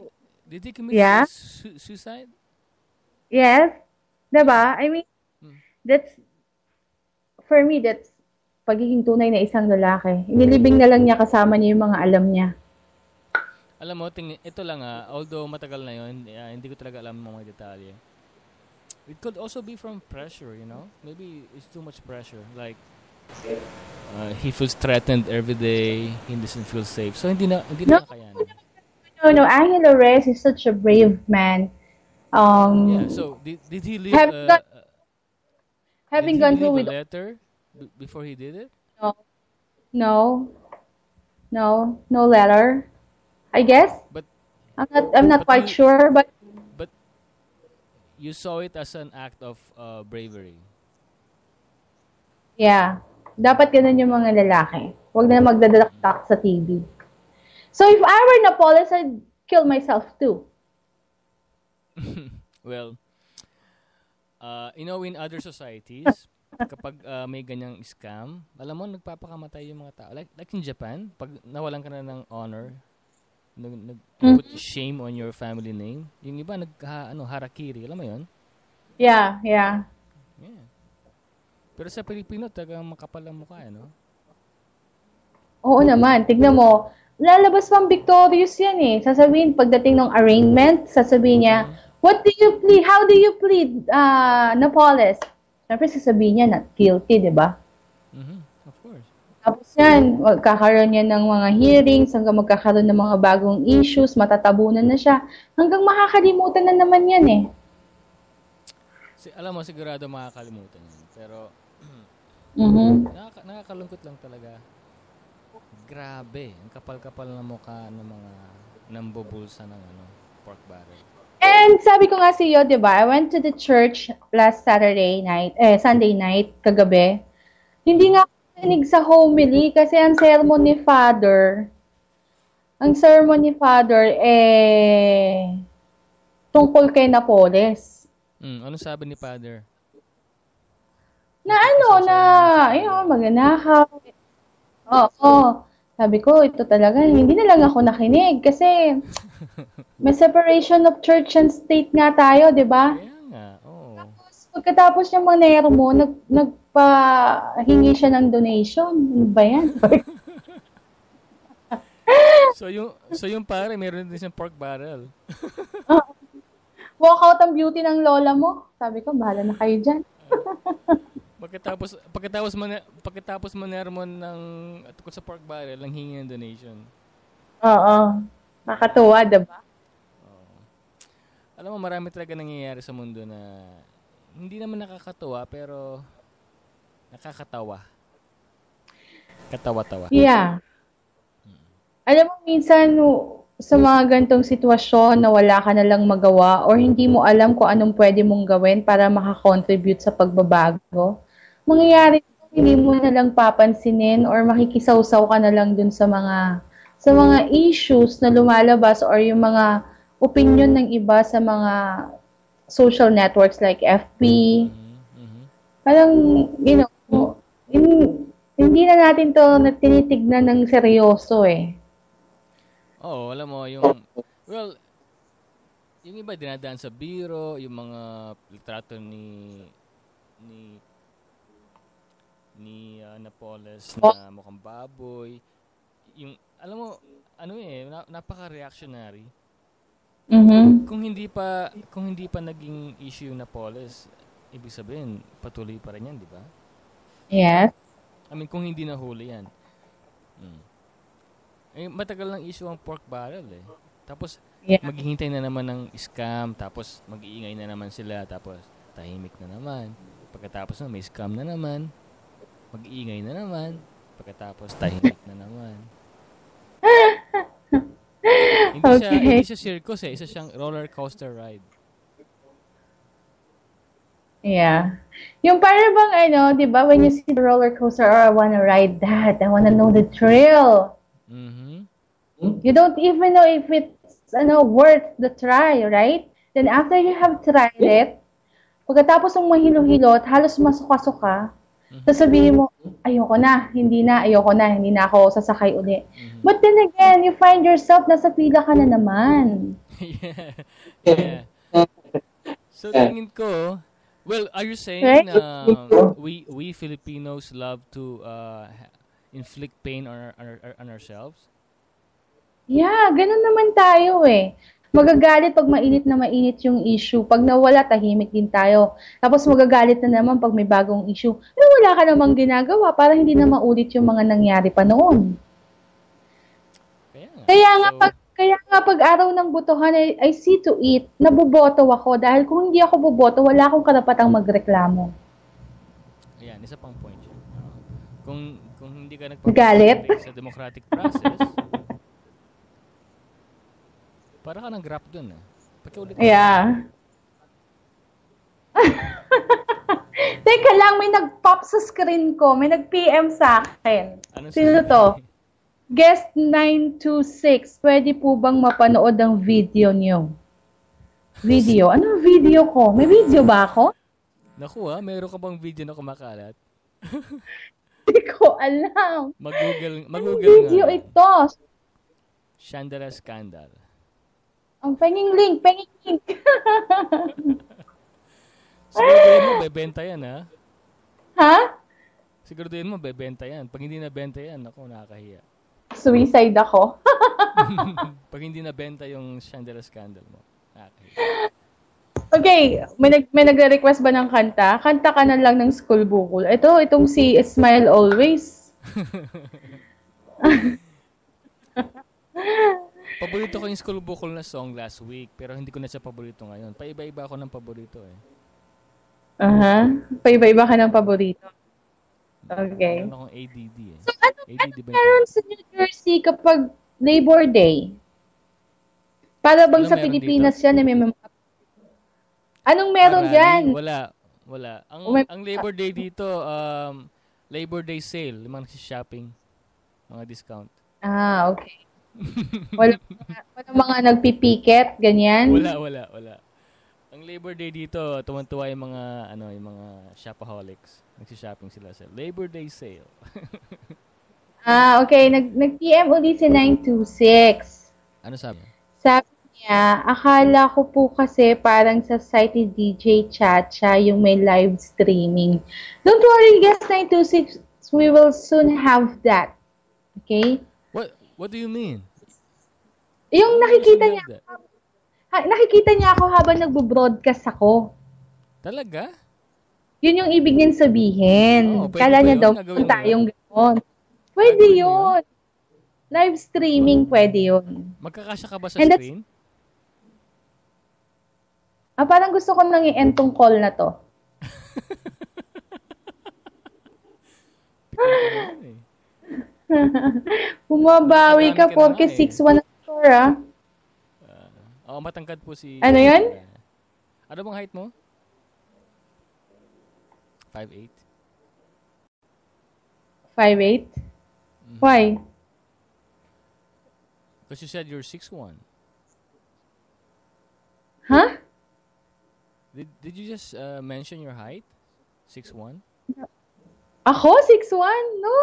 Did he commit suicide? Yes. Diba? I mean, for me, that's pagiging tunay na isang lalaki. Inilibing na lang niya kasama niya yung mga alam niya. Alam mo, ito lang although matagal na yun, hindi ko talaga alam mga detalye. It could also be from pressure, Maybe it's too much pressure. Like, he feels threatened every day. He doesn't feel safe. So, hindi na kakayanan. No. Angelo Reyes is such a brave man. Yeah, so, did he leave having gone through with a letter before he did it? No letter. I guess. But I'm not quite sure, but you saw it as an act of bravery. Yeah. Dapat ganun yung mga lalaki. Huwag na magdadaktak sa TV. So if I were Napoles, I'd kill myself too. Well, in other societies, kapag may ganyang scam, alam mo, nagpapakamatay yung mga tao. Like in Japan, pag nawalan ka na ng honor, nag-put shame on your family name, yung iba, harakiri. Alam mo yun? Yeah. Yeah. Pero sa Pilipino, tagang makapal ang mukha, no? Oo naman. Tignan mo, lalabas pang victorious yan eh. Sasabihin, pagdating ng arraignment, sasabihin niya, what do you plead? How do you plead, Napoles? Siyempre, sasabihin niya, not guilty, di ba? Of course. Tapos yan, magkakaroon yan ng mga hearings, hanggang magkakaroon ng mga bagong issues, matatabunan na siya, hanggang makakalimutan na naman yan eh. Alam mo, sigurado makakalimutan yan. Pero, nakakalungkot lang talaga. Grabe, ang kapal-kapal na mukha ng mga nambubulsa ng pork barrel. And sabi ko nga sa iyo, di ba, I went to the church last Sunday night, kagabi. Hindi nga ako nakinig sa homily kasi ang sermon ni Father, tungkol kay Napoles. Ano sabi ni Father? Magnanakaw. Oo. Sabi ko, ito talaga, hindi na lang ako nakinig kasi may separation of church and state nga tayo, di ba? Kaya nga, oo. Tapos, pagkatapos yung manero mo, nagpahingi siya ng donation. Ano ba yan? So yung pare, meron din siyang pork barrel. Walk out ang beauty ng lola mo. Sabi ko, bahala na kayo dyan. Pagkatapos mo nermon ng tungkol sa pork barrel, lang hingi ng donation. Oo. Nakakatuwa, diba? Alam mo, marami talaga nangyayari sa mundo na hindi naman nakakatuwa, pero nakakatawa. Katawa-tawa. Yeah. Alam mo, minsan sa mga gantong sitwasyon na wala ka na lang magawa or hindi mo alam kung anong pwede mong gawin para makakontribute sa pagbabago, mangyayari hindi mo na lang papansinin or makikisawsaw ka na lang dun sa mga issues na lumalabas or yung mga opinion ng iba sa mga social networks like FB. Parang, hindi na natin to tinitignan ng seryoso eh. Oo, alam mo, yung iba dinadaan sa biro, yung mga litrato ni Napoles na mukhang baboy. Yung, alam mo, napaka-reactionary. Kung hindi pa naging issue yung Napoles, ibig sabihin, patuloy pa rin yan, di ba? Yes. Kung hindi nahuli yan. Matagal lang issue ang pork barrel eh. Tapos, maghihintay na naman ng scam, tapos mag-iingay na naman sila, tapos tahimik na naman. Pagkatapos may scam na naman, mag-iingay na naman, pagkatapos tahimik na naman. Hindi siya circus eh, isa siyang roller coaster ride. Yeah. Yung parang bang di ba, when you see the roller coaster, I wanna ride that, I wanna know the thrill. You don't even know if it's worth the try, right? Then after you have tried it, pagkatapos ng mahilo-hilo at halos masuka-suka, sasabihin mo, ayoko na, hindi na ako sasakay uli. But then again, you find yourself nasa pila ka na naman. Yeah. So tingin ko, well, are you saying right? we Filipinos love to inflict pain on ourselves? Yeah, ganun naman tayo eh. Magagalit pag mainit na mainit yung issue. Pag nawala, tahimik din tayo. Tapos magagalit na naman pag may bagong issue. Pero wala ka namang ginagawa para hindi na maulit yung mga nangyari pa noon. Kaya nga pag araw ng botohan, I see to it, naboboto ako. Dahil kung hindi ako boboto, wala akong karapatang magreklamo. Ayan, isa pang point yun. Kung hindi ka nagpapagalit sa democratic process, para ka ng grab dun eh. Pakiulit. Yeah. Teka lang, may nag-pop sa screen ko. May nag-PM sa akin. Sino to? Guest 926, pwede po bang mapanood ang video niyo? Video? Anong video ko? May video ba ako? Naku meron ka bang video na kumakalat? Hindi ko alam. Mag-google Anong video nga. ito? Chandela Scandal. Ang penging link. Siguraduhin mo, bebenta yan, ha? Ha? Siguraduhin mo, bebenta yan. Pag hindi nabenta yan, ako, nakakahiya. Suicide ako. Pag hindi nabenta yung Chandela Scandal mo, nakakahiya. Okay, may nagre-request ba ng kanta? Kanta ka na lang ng School Bukol. Itong si Smile Always. Paborito ko yung School Bukol na song last week, pero hindi ko na siya paborito ngayon. Paiba-iba ako ng paborito eh. Paiba-iba ka ng paborito. Okay. Meron akong ADD eh. So, ano ADD ba yun? meron sa New Jersey kapag Labor Day? Para bang Ano sa meron Pilipinas dito? yan na may mga... Anong meron Marami. dyan? Wala. May- Ang Labor Day dito, Labor Day sale, yung mga shopping, mga discount. Okay. Wala mga nagpipiket, ganyan? Wala. Ang Labor Day dito, tuwan-tuwa yung mga shopaholics. Nagsi-shopping sila sa Labor Day sale. Okay. Nag-PM ulit si 926. Ano sabi? Sabi niya, akala ko po kasi parang sa site ni DJ Chacha yung may live streaming. Don't worry, guys, 926, we will soon have that. Okay? What do you mean? Yung nakikita niya, That? nakikita niya ako habang nagbo-broadcast ako. Talaga? Yun yung ibig niyang sabihin. Oo, pwede Kala ba niya yun? daw Nagawin mo tayong gano'n. Pwede Nagawin mo yun. Live streaming, pwede yun. Magkakasya ka ba sa And that's- screen? Parang gusto ko nang i-end tong call na to. Bumabawi ka, Marami ka na porque nga eh. 6-1 ang score, Matangkad po si... Ano yun? Ano bang height mo? 5'8"? 5'8"? Why? Because you said you're 6'1". Huh? Did you just mention your height? 6'1"? Ako? 6'1"? No.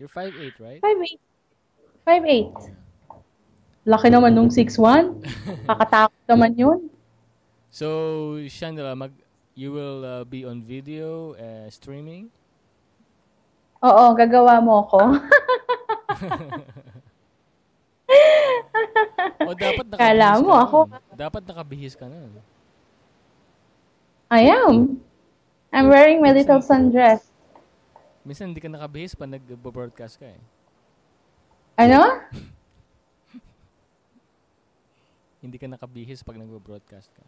You're 5'8", right? 5'8". 5'8". Laki naman nung 6'1". Kakatakot naman yun. So, Chandela, you will be on video streaming? Oo, gagawa mo ako. O dapat Kala nakabihis mo ka ako. nun. Dapat nakabihis ka nun. I am. I'm wearing my little sundress. Minsan hindi ka nakabihis pa nag-broadcast ka eh. Ano? Hindi ka nakabihis pag nag-broadcast ka.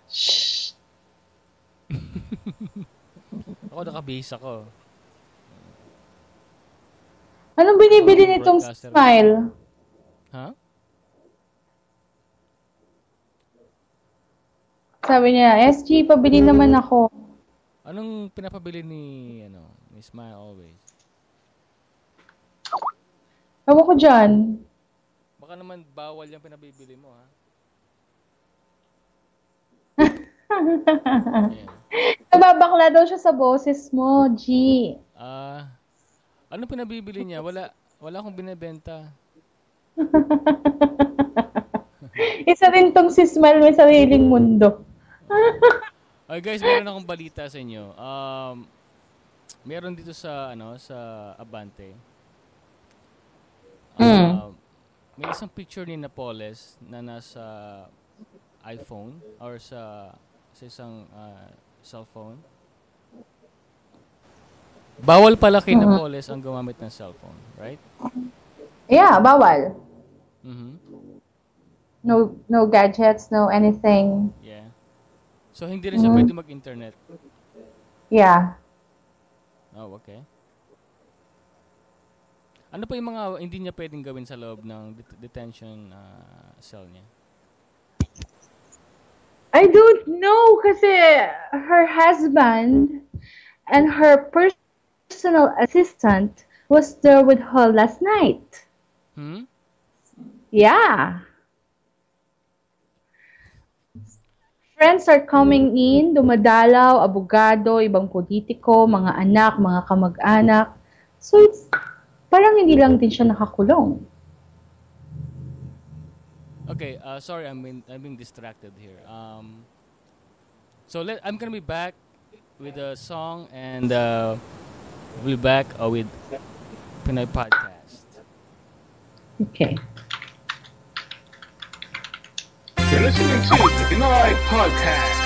Shh. Ako nakabihis ako. Anong binibili nitong Broadcaster. smile? Ha? Sabi niya, SG, pabili naman ako. Anong pinapabili ni Smile Always? Ewan ko dyan. Baka naman bawal yung pinabibili mo, ha? Ayan. Nababakla daw siya sa boses mo, G. Ano pinabibili niya? Wala akong binebenta. Isa rin tong si Smile, may sariling mundo. Ay guys, meron akong balita sa inyo. Meron dito sa Abante. May isang picture ni Napoles na nasa iPhone or sa isang cellphone. Bawal pala kay Napoles ang gumamit ng cellphone, right? Yeah, bawal. Mhm. No gadgets, no anything. Yeah. So hindi rin siya pwede mag-internet. Yeah. Oh, okay. Ano pa yung mga hindi niya pwedeng gawin sa loob ng detention cell niya? I don't know kasi her husband and her personal assistant was there with her last night. Yeah. Friends are coming in, dumadalaw, abogado, ibang politiko, mga anak, mga kamag-anak. So it's parang hindi lang din siya nakakulong. Okay, sorry, I'm being distracted here. So I'm gonna be back with a song, and we'll be back with Pinoy Podcast. Okay. You're listening to the Pinoy Podcast.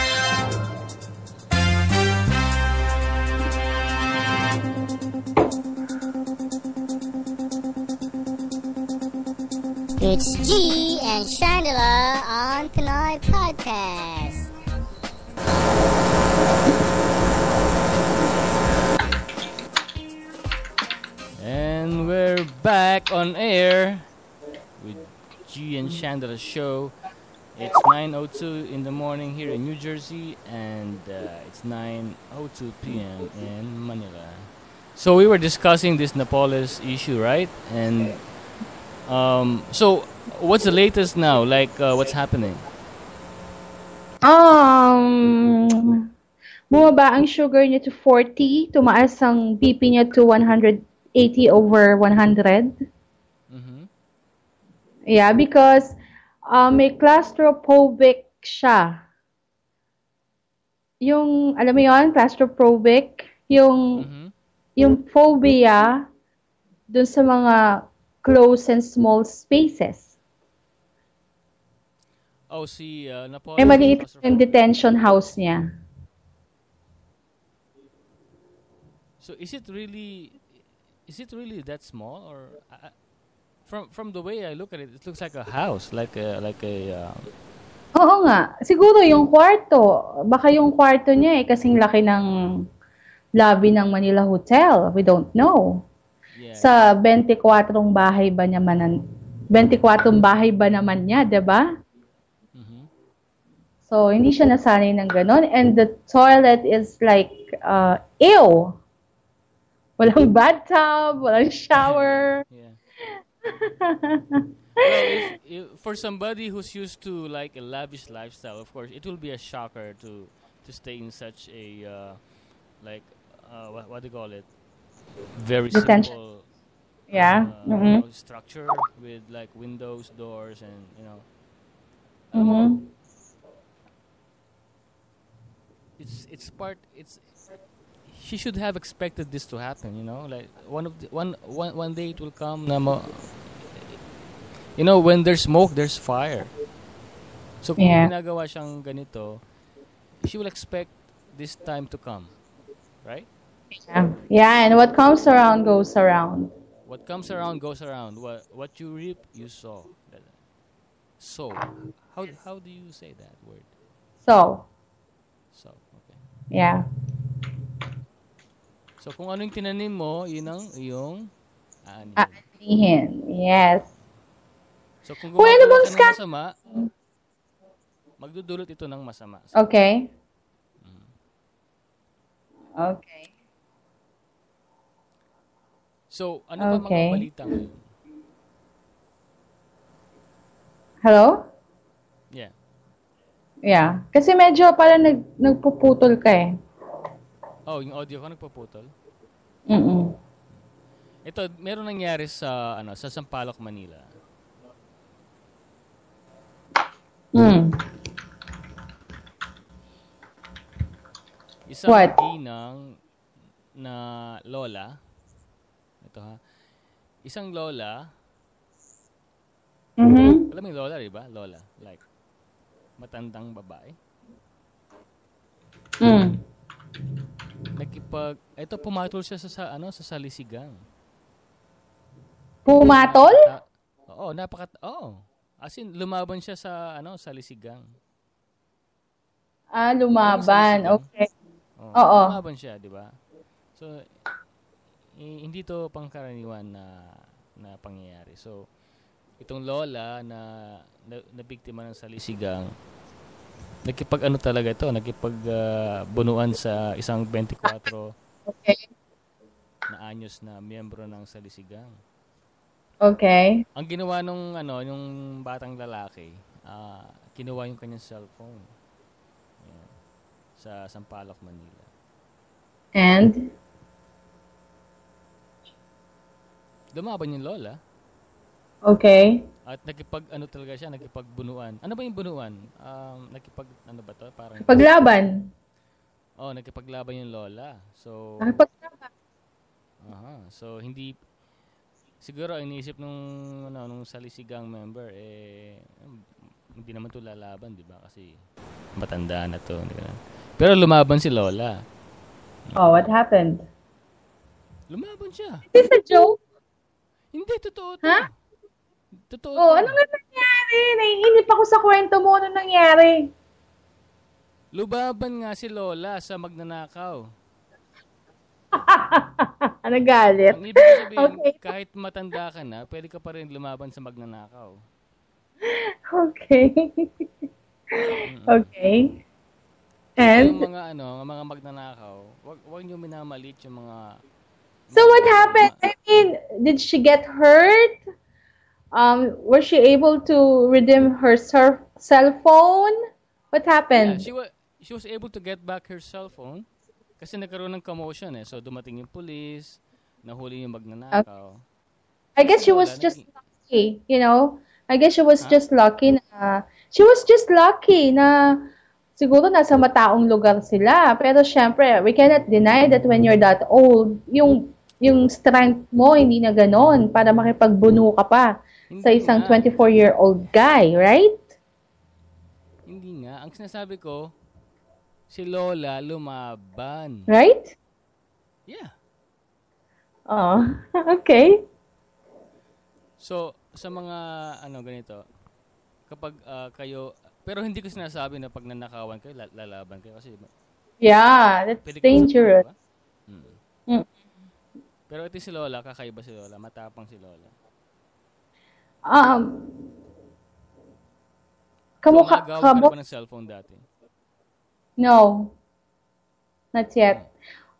It's G and Chandela on Pinoy Podcast. And we're back on air with G and Chandela show. It's 9:02 in the morning here in New Jersey, and it's 9:02 p.m. in Manila. So we were discussing this Napoles issue, right? And so what's the latest now? Like, what's happening? Bumaba ang sugar niya to 40, tumaas ang BP niya to 180 over 100. Mm-hmm. Yeah, because may claustrophobic siya. Yung, alam mo yun, claustrophobic, yung phobia dun sa mga close and small spaces. Oh, si Napoleon. May maliit yung detention house niya. So is it really that small, or from the way I look at it, it looks like a house, like a Oo nga. Siguro yung kwarto. Baka yung kwarto niya kasing laki ng lobby ng Manila Hotel. We don't know. Yeah. Sa 24 bahay ba naman 24 bahay ba naman niya, 'di ba? Mm-hmm. So hindi siya nasanay ng ganon, and the toilet is like ew. Walang bathtub, walang shower. Yeah. Well, for somebody who's used to like a lavish lifestyle, of course, it will be a shocker to stay in such a what do you call it? Very Detention. simple Yeah. structure with like windows, doors, and it's she should have expected this to happen, like one day it will come na when there's smoke, there's fire. So kung ginagawa siyang ganito, she will expect this time to come, right? Yeah, and what comes around goes around. What comes around goes around. What you reap, you sow. So, how do you say that word? So, okay. Yeah. So kung ano yung tinanim mo, yun ang iyong aanihin. Yes. So kung gumagawa ka ng masama, magdudulot ito ng masama. So, okay. Okay. So, ano ba mga balita ngayon? Hello? Yeah. Yeah. Kasi medyo parang nagpuputol ka eh. Oh, yung audio ko nagpuputol? Mm-mm. Ito, meron nangyari sa Sampaloc, Manila. Isang ginang na lola. Ito ha. Isang lola. Alam mo yung lola, diba? Lola. Like, matandang babae. Ito pumatol siya sa salisigang. Pumatol? As in lumaban siya sa salisigang. Lumaban. Okay. Oo. Lumaban siya, 'di ba? So hindi to pangkaraniwan na pangyayari. So itong lola na biktima ng salisigang, nakipagbunuan sa isang 24 na anyos na miyembro ng Salisigang. Okay. Ang ginawa nung yung batang lalaki, kinuha yung kanyang cellphone. Ayan, sa Sampaloc, Manila. And? Lumaban yung lola. Okay. At talaga siya, nakipagbunuan. Ano ba yung bunuan? Ano ba to? Parang Paglaban. nakipaglaban yung lola. So, Paglaban. So hindi siguro ang iniisip nung Salisigang member hindi naman to lalaban, 'di ba? Kasi matanda na to, hindi ka. Pero lumaban si lola. Oh, what happened? Lumaban siya. Is this a joke? Hindi totoo to. Ha? Totoo. Oh, to. ano nga nangyari? Naiinip ako sa kwento mo. Ano nangyari? Lumaban nga si lola sa magnanakaw. Nagalit. Ang ibig sabihin, Okay. kahit matanda ka na, pwede ka pa rin lumaban sa magnanakaw. Okay. Okay. Yung And? mga magnanakaw, wag niyo minamalit yung mga. So what happened? I mean, did she get hurt? Was she able to redeem her cell phone? What happened? Yeah, she was able to get back her cell phone kasi nagkaroon ng commotion So dumating yung police, nahuli yung magnanakaw. I guess she was just lucky, you know? I guess she was just lucky na siguro nasa mataong lugar sila. Pero syempre, we cannot deny that when you're that old, yung strength mo hindi na ganon para makipagbuno ka pa sa isang 24-year-old guy, right? Hindi nga. Ang sinasabi ko, si Lola lumaban. Right? Yeah. Oh, okay. So, sa mga ganito, kapag kayo, pero hindi ko sinasabi na pag nanakawan kayo, lalaban kayo kasi Yeah, that's pwede dangerous. Mm. Pero ito si Lola, kakaiba si Lola, matapang si Lola. Kamukha Gumagawa ka ba ng cellphone dati? No. Not yet.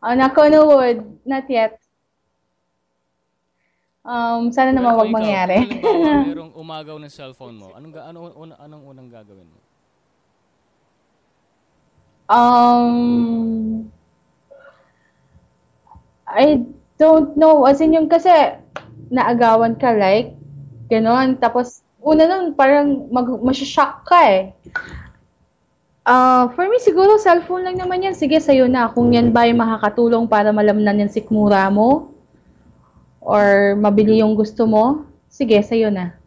Knock on wood, not yet. Sana naman wag mangyari. Halimbawa, merong umagaw ng cellphone mo, anong unang gagawin mo? I don't know. As in yung kasi naagawan ka like, ganon. Tapos, una nun, parang masyashock ka eh. For me, siguro, cellphone lang naman yan. Sige, sa'yo na. Kung yan ba yung makakatulong para malamnan yung sikmura mo, or mabili yung gusto mo, sige, sa'yo na.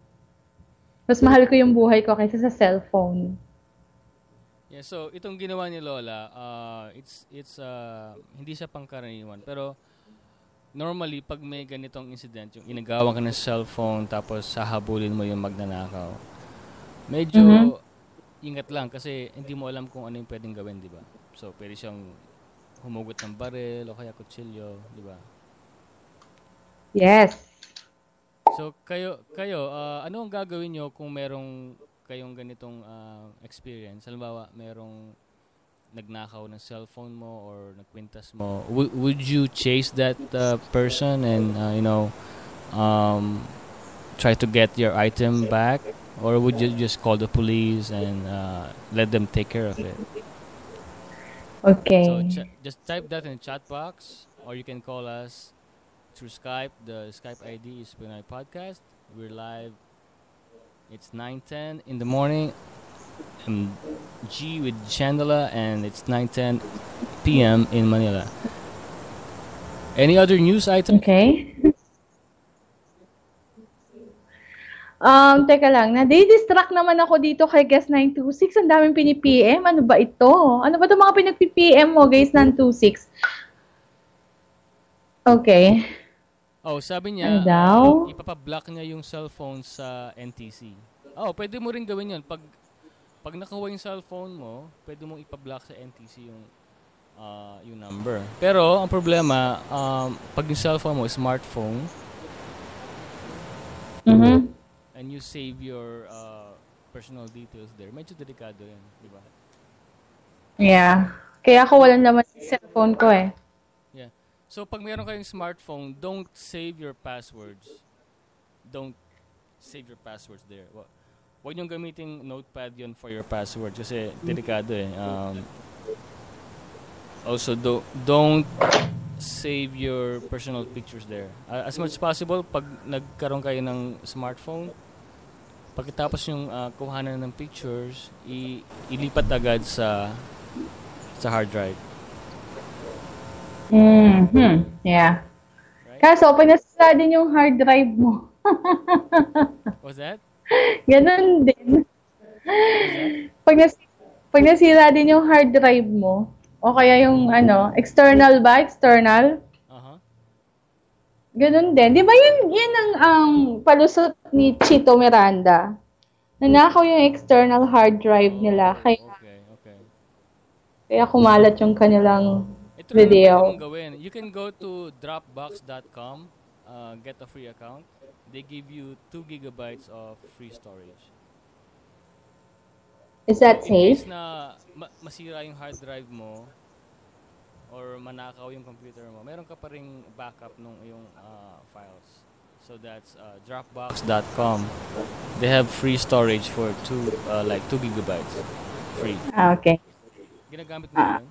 Mas mahal ko yung buhay ko kaysa sa cellphone. Yeah, so itong ginawa ni Lola, it's hindi siya pangkaraniwan, pero normally pag may ganitong incident, yung inagawan ka ng cellphone tapos hahabulin mo yung magnanakaw. Medyo ingat lang kasi hindi mo alam kung ano yung pwedeng gawin, di ba? So pwede siyang humugot ng baril o kaya kutsilyo, di ba? Yes. So kayo ano ang gagawin niyo kung merong kayong ganitong experience? Halimbawa, merong nagnakaw ng cellphone mo or nagkwintas mo. Would you chase that person and try to get your item back, or would you just call the police and let them take care of it? Okay. So just type that in the chat box, or you can call us through Skype. The Skype ID is Pinoy Podcast. We're live. It's 9:10 in the morning. I'm G with Chandela, and it's 9:10 p.m. in Manila. Any other news item? Okay. Teka lang, nadi-distract naman ako dito kay Guest 926. Ang daming pini-PM. Ano ba ito? Ano ba itong mga pinag-PM mo, Guest 926? Okay. Oh, sabi niya, Ano daw? ipapa-block niya yung cellphone sa NTC. Oh, pwede mo rin gawin yun. Pag nakuha yung cellphone mo, pwede mo ipa-block sa NTC yung number. Pero, ang problema, pag yung cellphone mo, smartphone, and you save your personal details there, medyo delikado rin, di ba? Yeah. Kaya ako walang laman sa cellphone ko eh. Yeah. So, pag meron kayong smartphone, don't save your passwords. Don't save your passwords there. Huwag niyong gamiting notepad yon for your password kasi delikado eh. Also, don't save your personal pictures there. As much as possible, pag nagkaroon kayo ng smartphone, pagkatapos yung kuhanan ng pictures, ilipat agad sa hard drive. Yeah. Right? Kaso, pag nasira din yung hard drive mo, What's that? ganun din. Pag nasira din yung hard drive mo, o kaya yung external ba? External? Uh-huh. Ganun din. Di ba yun ang palusot ni Chito Miranda? Nanakaw yung external hard drive nila. Okay. Kaya kumalat yung kanilang Ito rin ang pwede video. mong gawin. You can go to dropbox.com, get a free account. They give you 2 gigabytes of free storage. Is that In case safe? na masira yung hard drive mo or manakaw yung computer mo, meron ka pa ring backup nung iyong files. So that's dropbox.com. They have free storage for 2 gigabytes. Free. Okay. Ginagamit mo yun?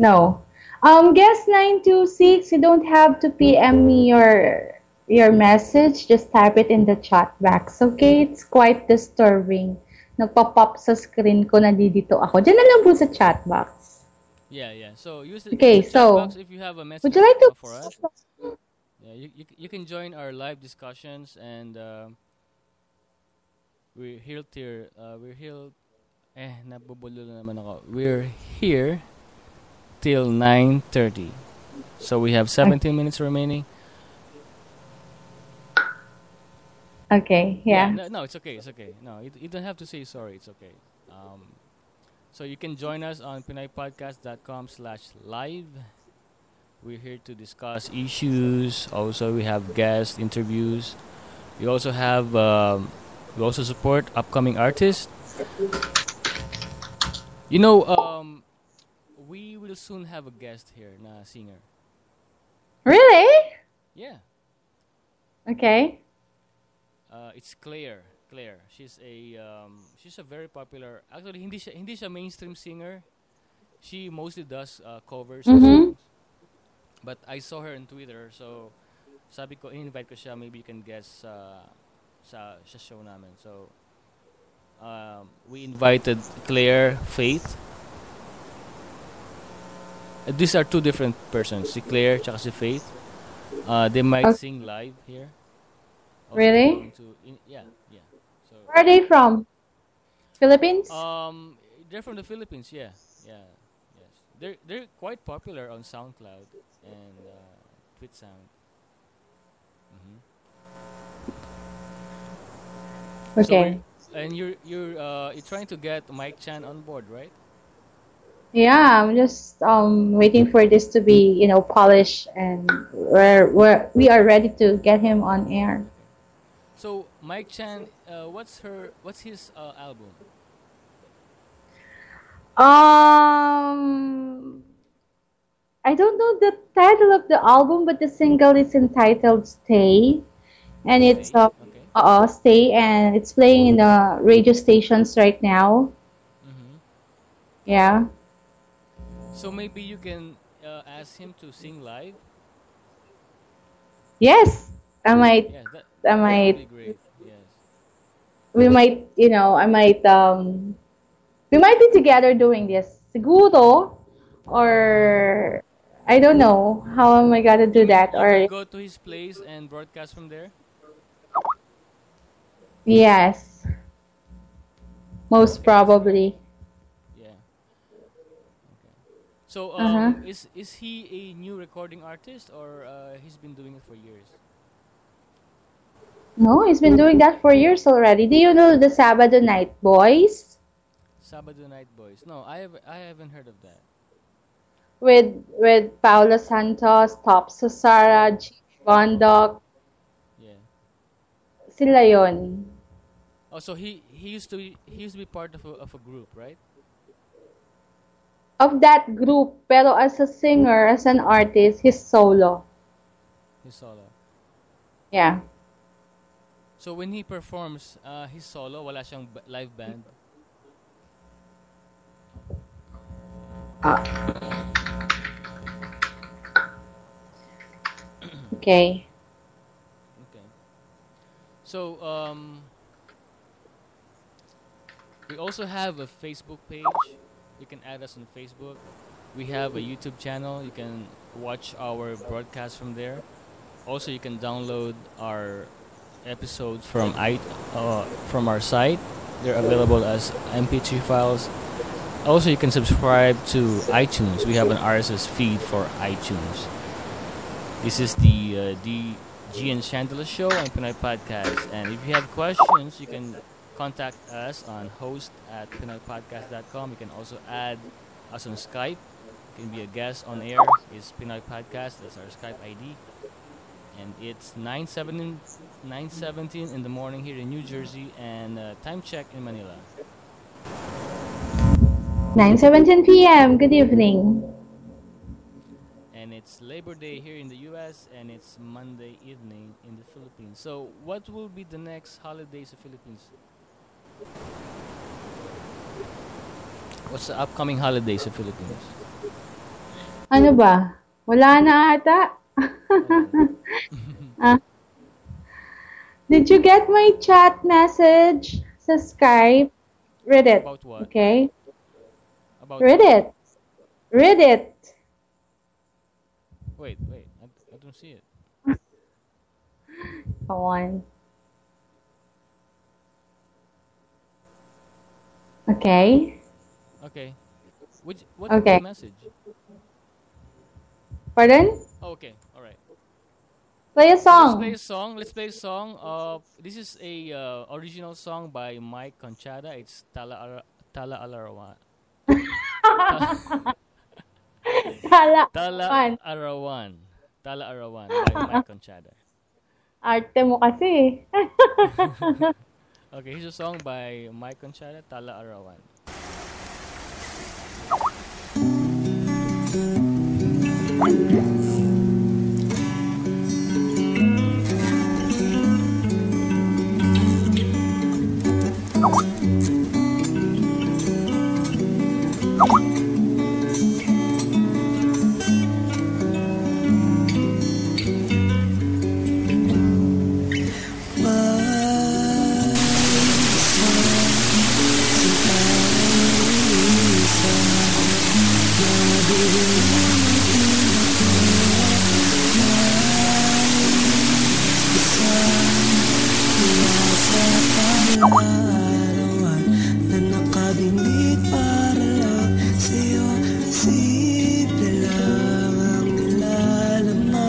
No. Guest 926, you don't have to PM me your message. Just type it in the chat box. Okay? It's quite disturbing. Nagpa-pop sa screen ko na dito ako. Diyan na lang po sa chat box. Yeah. So use the Okay, chat so, box if you have a message Would you like to... for us. Yeah, you can join our live discussions and we're here nabubulo na naman ako. We're here till 9:30. So we have 17 minutes remaining. Okay, yeah. No, it's okay. No, you don't have to say sorry. It's okay. So you can join us on PinoyPodcast.com/live. We're here to discuss issues. Also, we have guest interviews. We also support upcoming artists. We will soon have a guest here, na singer. Really? Yeah. Okay. It's Claire. She's a very popular. Actually, hindi siya mainstream singer. She mostly does covers of songs. But I saw her on Twitter, so sabi ko, invite ko siya. Maybe you can guest sa show namin. So we invited Claire, Faith. These are 2 different persons. Si Claire tsaka si Faith. They might sing live here. Also Really? Yeah. So Where are they from? Philippines? they're from the Philippines. Yeah. Yes. They're quite popular on SoundCloud and TwitSound. Okay. And you're trying to get Mike Chan on board, right? Yeah, I'm just waiting for this to be, polished, and we are ready to get him on air. So Mike Chan, what's his album? I don't know the title of the album, but the single is entitled "Stay," and it's Okay. "Stay," and it's playing in the radio stations right now. Yeah. So maybe you can ask him to sing live. Yes, I might. Yeah, that I would might. be great. Yes. We might. I might. We might be together doing this. Siguro, or I don't know how am I gonna do that. You Or could go to his place and broadcast from there. yes, most probably. Yeah. Okay. So is he a new recording artist or he's been doing it for years? No, he's been doing that for years already. Do you know the Sabado Night Boys Sabado Night Boys. No, I haven't heard of that. with Paula Santos, Top Susara, Chief Gondok? Yeah. Sila yon. Oh, so he used to be part of a group, right? of that group, pero as a singer, as an artist, he's solo. He's solo. Yeah. So when he performs, he's solo, wala siyang live band. Okay. Okay. So we also have a Facebook page. You can add us on Facebook. We have a YouTube channel. You can watch our broadcast from there. Also, you can download our episodes from from our site. They're available as MP3 files. Also, you can subscribe to iTunes. We have an RSS feed for iTunes. This is the G and Chandler Show on Pinoy Podcast. And if you have questions, you can contact us on host@pinoypodcast.com. You can also add us on Skype. You can be a guest on air. It's Pinoy Podcast. That's our Skype ID. And it's 9:17 in the morning here in New Jersey, and time check in Manila. 9:17 p.m. Good evening. And it's Labor Day here in the US, and it's Monday evening in the Philippines. So what will be the next holidays of Philippines? What's the upcoming holidays of Philippines? Ano ba? Wala na ata. Did you get my chat message sa Skype? Read it. About what? Okay? About Read it. Read it. Wait. I don't see it. Go on. Okay. Okay. What's Okay. the message? Pardon? Oh, okay. All right. Play a Let's song. play a song. Let's play a song of. This is a original song by Mike Conchada. It's Tala Alarawan. Tala. Tala Arawan by Mike Conchada. Arte mo kasi. Okay, here's a song by Mike Conchada, Tala Arawan. Arawan na nakabingit para lang sa'yo. Simple lang ang nilalaman.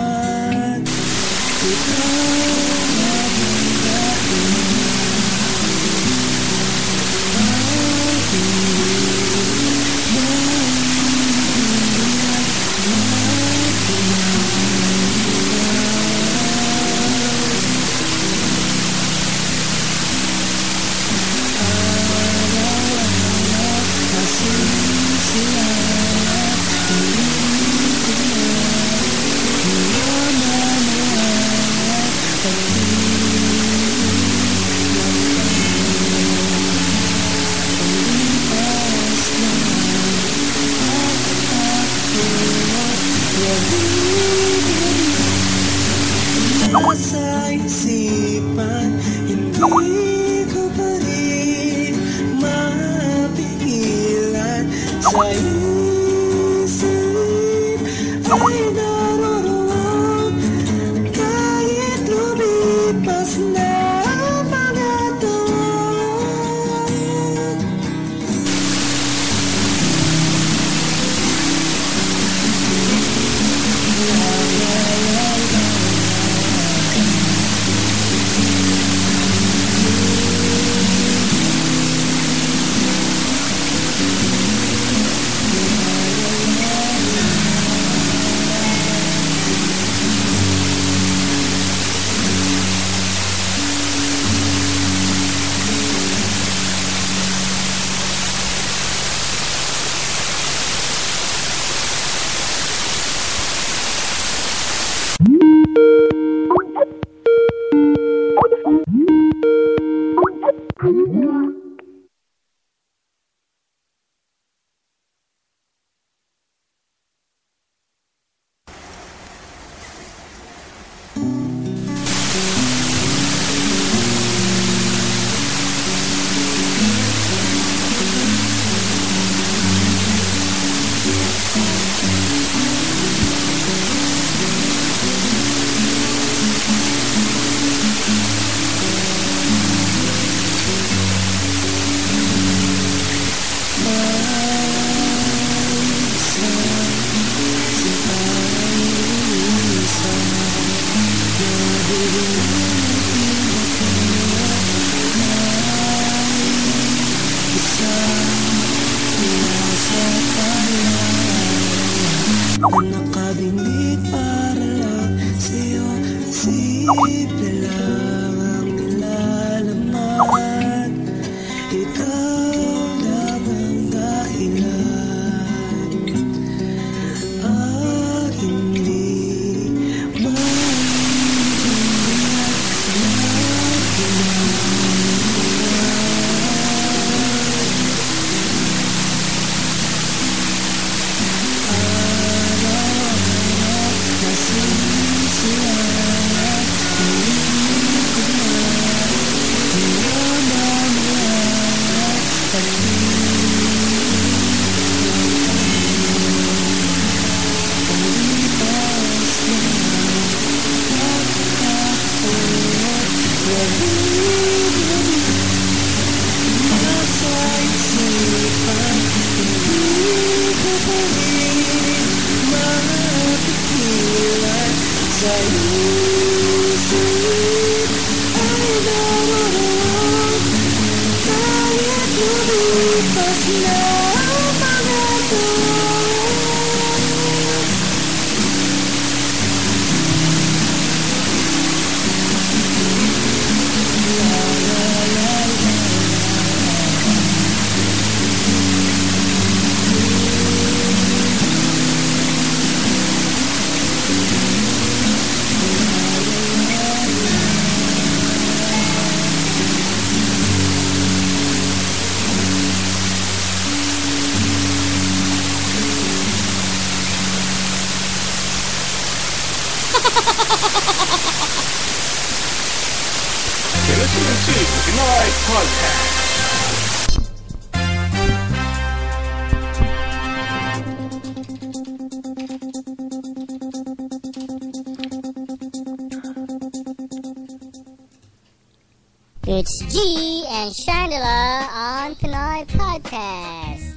Ikaw sa isipan, hindi ko pa rin mapigilan. Sa isip ay naroroon, kahit lumipas na ang mga taon. simple lang ang nilalaman. Ikaw lang ang dahilan. Hindi You're listening to the Pinoy Podcast. It's G and Chandler on Pinoy Podcast.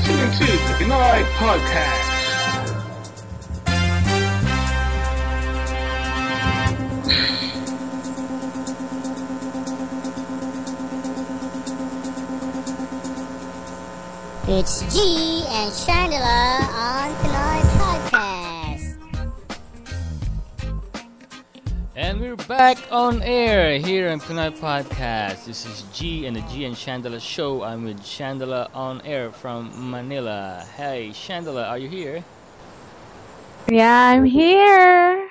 listening to the Pinoy Podcast. It's G and Chandler on Pinoy Podcast. And we're back on air here on Pinoy Podcast. This is G and the G and Chandler Show. I'm with Chandler on air from Manila. Hey, Chandler, are you here? Yeah, I'm here.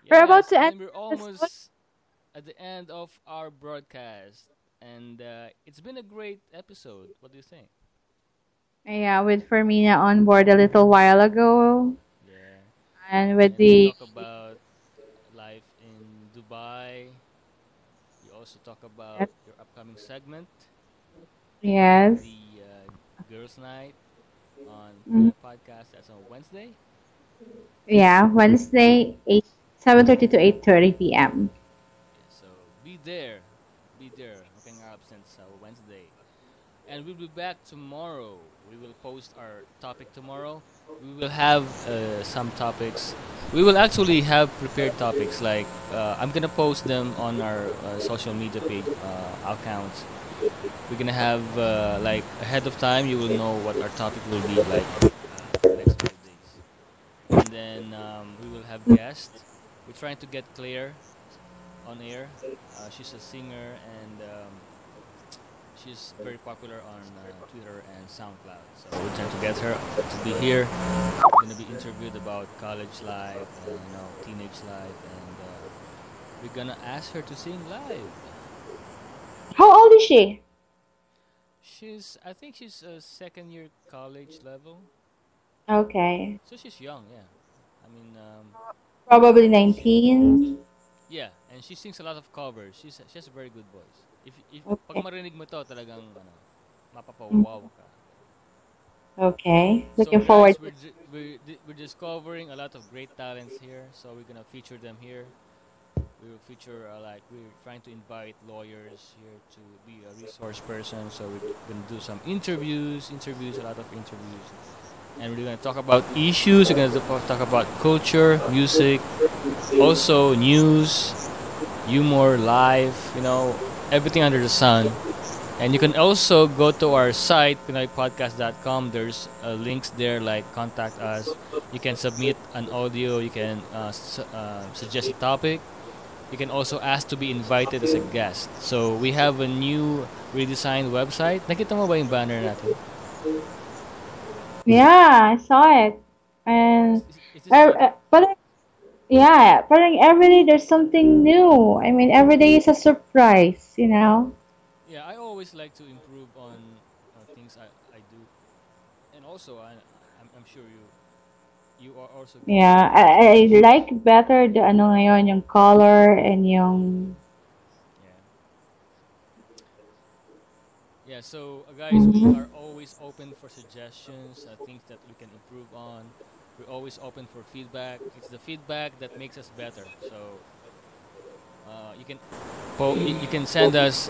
We're about to and end we're almost at the end of our broadcast. And it's been a great episode. What do you think? Yeah, with Fermina on board a little while ago. Yeah. And with And we the talk about life in Dubai. We also talk about your upcoming segment, yes. the Girls' Night on Mm. the podcast. That's on Wednesday. Yeah, Wednesday 7:30 to 8:30 p.m. So be there. Be there. Looking our absence Wednesday. And we'll be back tomorrow. We will post our topic tomorrow. We will have some topics. We will actually have prepared topics. Like I'm gonna post them on our social media page accounts. We're gonna have like ahead of time. You will know what our topic will be like for the next 5 days. And then we will have guests. We're trying to get Claire on air. She's a singer and she's very popular on Twitter and SoundCloud. So we're trying to get her to be here. We're gonna be interviewed about college life and teenage life, and we're gonna ask her to sing live. How old is she? I think she's a second year college level, Okay. so she's young. Yeah, I mean, Probably 19. yeah, and she sings a lot of covers. She has a very good voice. If pag Okay. marinig mo to, talagang mapapawaw ka. Okay. So Looking guys, forward. we're discovering a lot of great talents here. So we're gonna feature them here. We will feature we're trying to invite lawyers here to be a resource person. So we're gonna do some interviews, a lot of interviews, and we're gonna talk about issues. We're gonna talk about culture, music, also news, humor, life. Everything under the sun. And you can also go to our site, PinoyPodcast.com. There's links there like contact us. You can submit an audio. You can suggest a topic. You can also ask to be invited as a guest. So we have a new redesigned website. Nakita mo ba yung banner natin? Yeah, I saw it. And Is this good? parang every day there's something new. I mean, every day is a surprise, Yeah, I always like to improve on things I do. And also, I'm sure you are also good. Yeah, I like better the ngayon, yung color and yung Yeah. Yeah, so guys, we are always open for suggestions, things that we can improve on. We're always open for feedback. It's the feedback that makes us better. So you can send us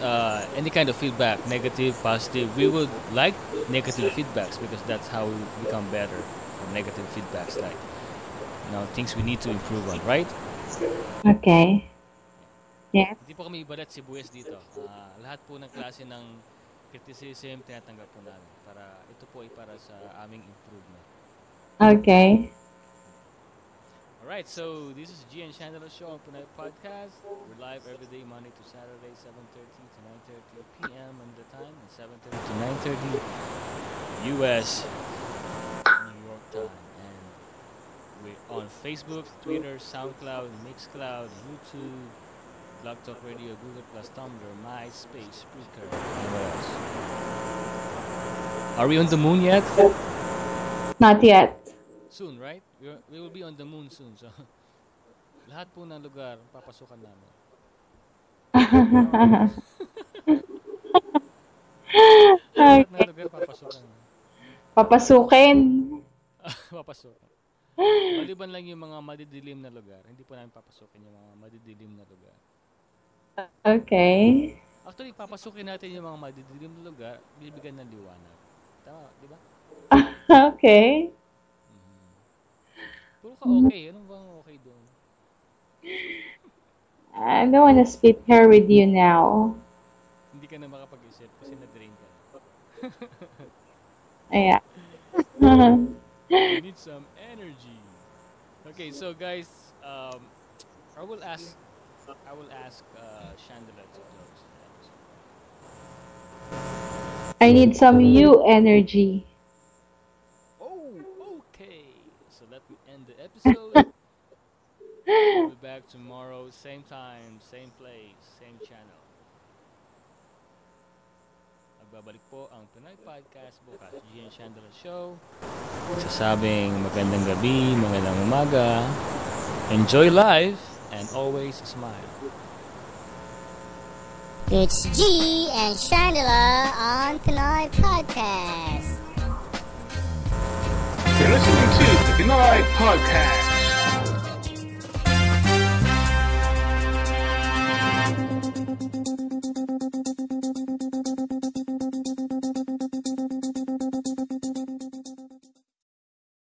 any kind of feedback, negative, positive. We would like negative feedbacks because that's how we become better. From negative feedbacks, like things we need to improve on, right? okay. Yeah. Hindi po kami ibalat sibuyas dito. Lahat po ng klase ng criticism tinatanggap po namin para ito po ay para sa aming improvement. Okay. Alright, so this is G and Chandler Show on Pinoy Podcast. We're live every day, Monday to Saturday, 7:30 to 9:30 p.m. on the time, and 7:30 to 9:30 U.S. New York time. And we're on Facebook, Twitter, SoundCloud, Mixcloud, YouTube, Blog Talk Radio, Google Plus, Tumblr, MySpace, Spreaker, and what else? Are we on the moon yet? Not yet. Soon, right? We will be on the moon soon. So, lahat po ng lugar, papasukan namin. Lahat ng lugar, papasukan namin. Papasukin. Papasukan. Maliban lang yung mga madidilim na lugar. Hindi po namin papasukin yung mga madidilim na lugar. Okay. Actually, papasukin natin yung mga madidilim na lugar, bibigyan ng liwanag. Tama, di ba? Okay. Puro ka okay. Ano bang okay doon? I don't want to split hair with you now. Hindi ka na makapag-isip kasi na-drain ka. Yeah. You need some energy. Okay, so guys, I will ask Chandela to close the episode. I need some you energy. Oh, okay. So let me end the episode. We'll be back tomorrow, same time, same place, same channel. Magbabalik po ang Pinoy Podcast bukas. Gian Chandler Show. Sasabing magandang gabi, magandang umaga. Enjoy life and always smile. It's G and Chandela on Pinoy Podcast. You're listening to the Pinoy Podcast.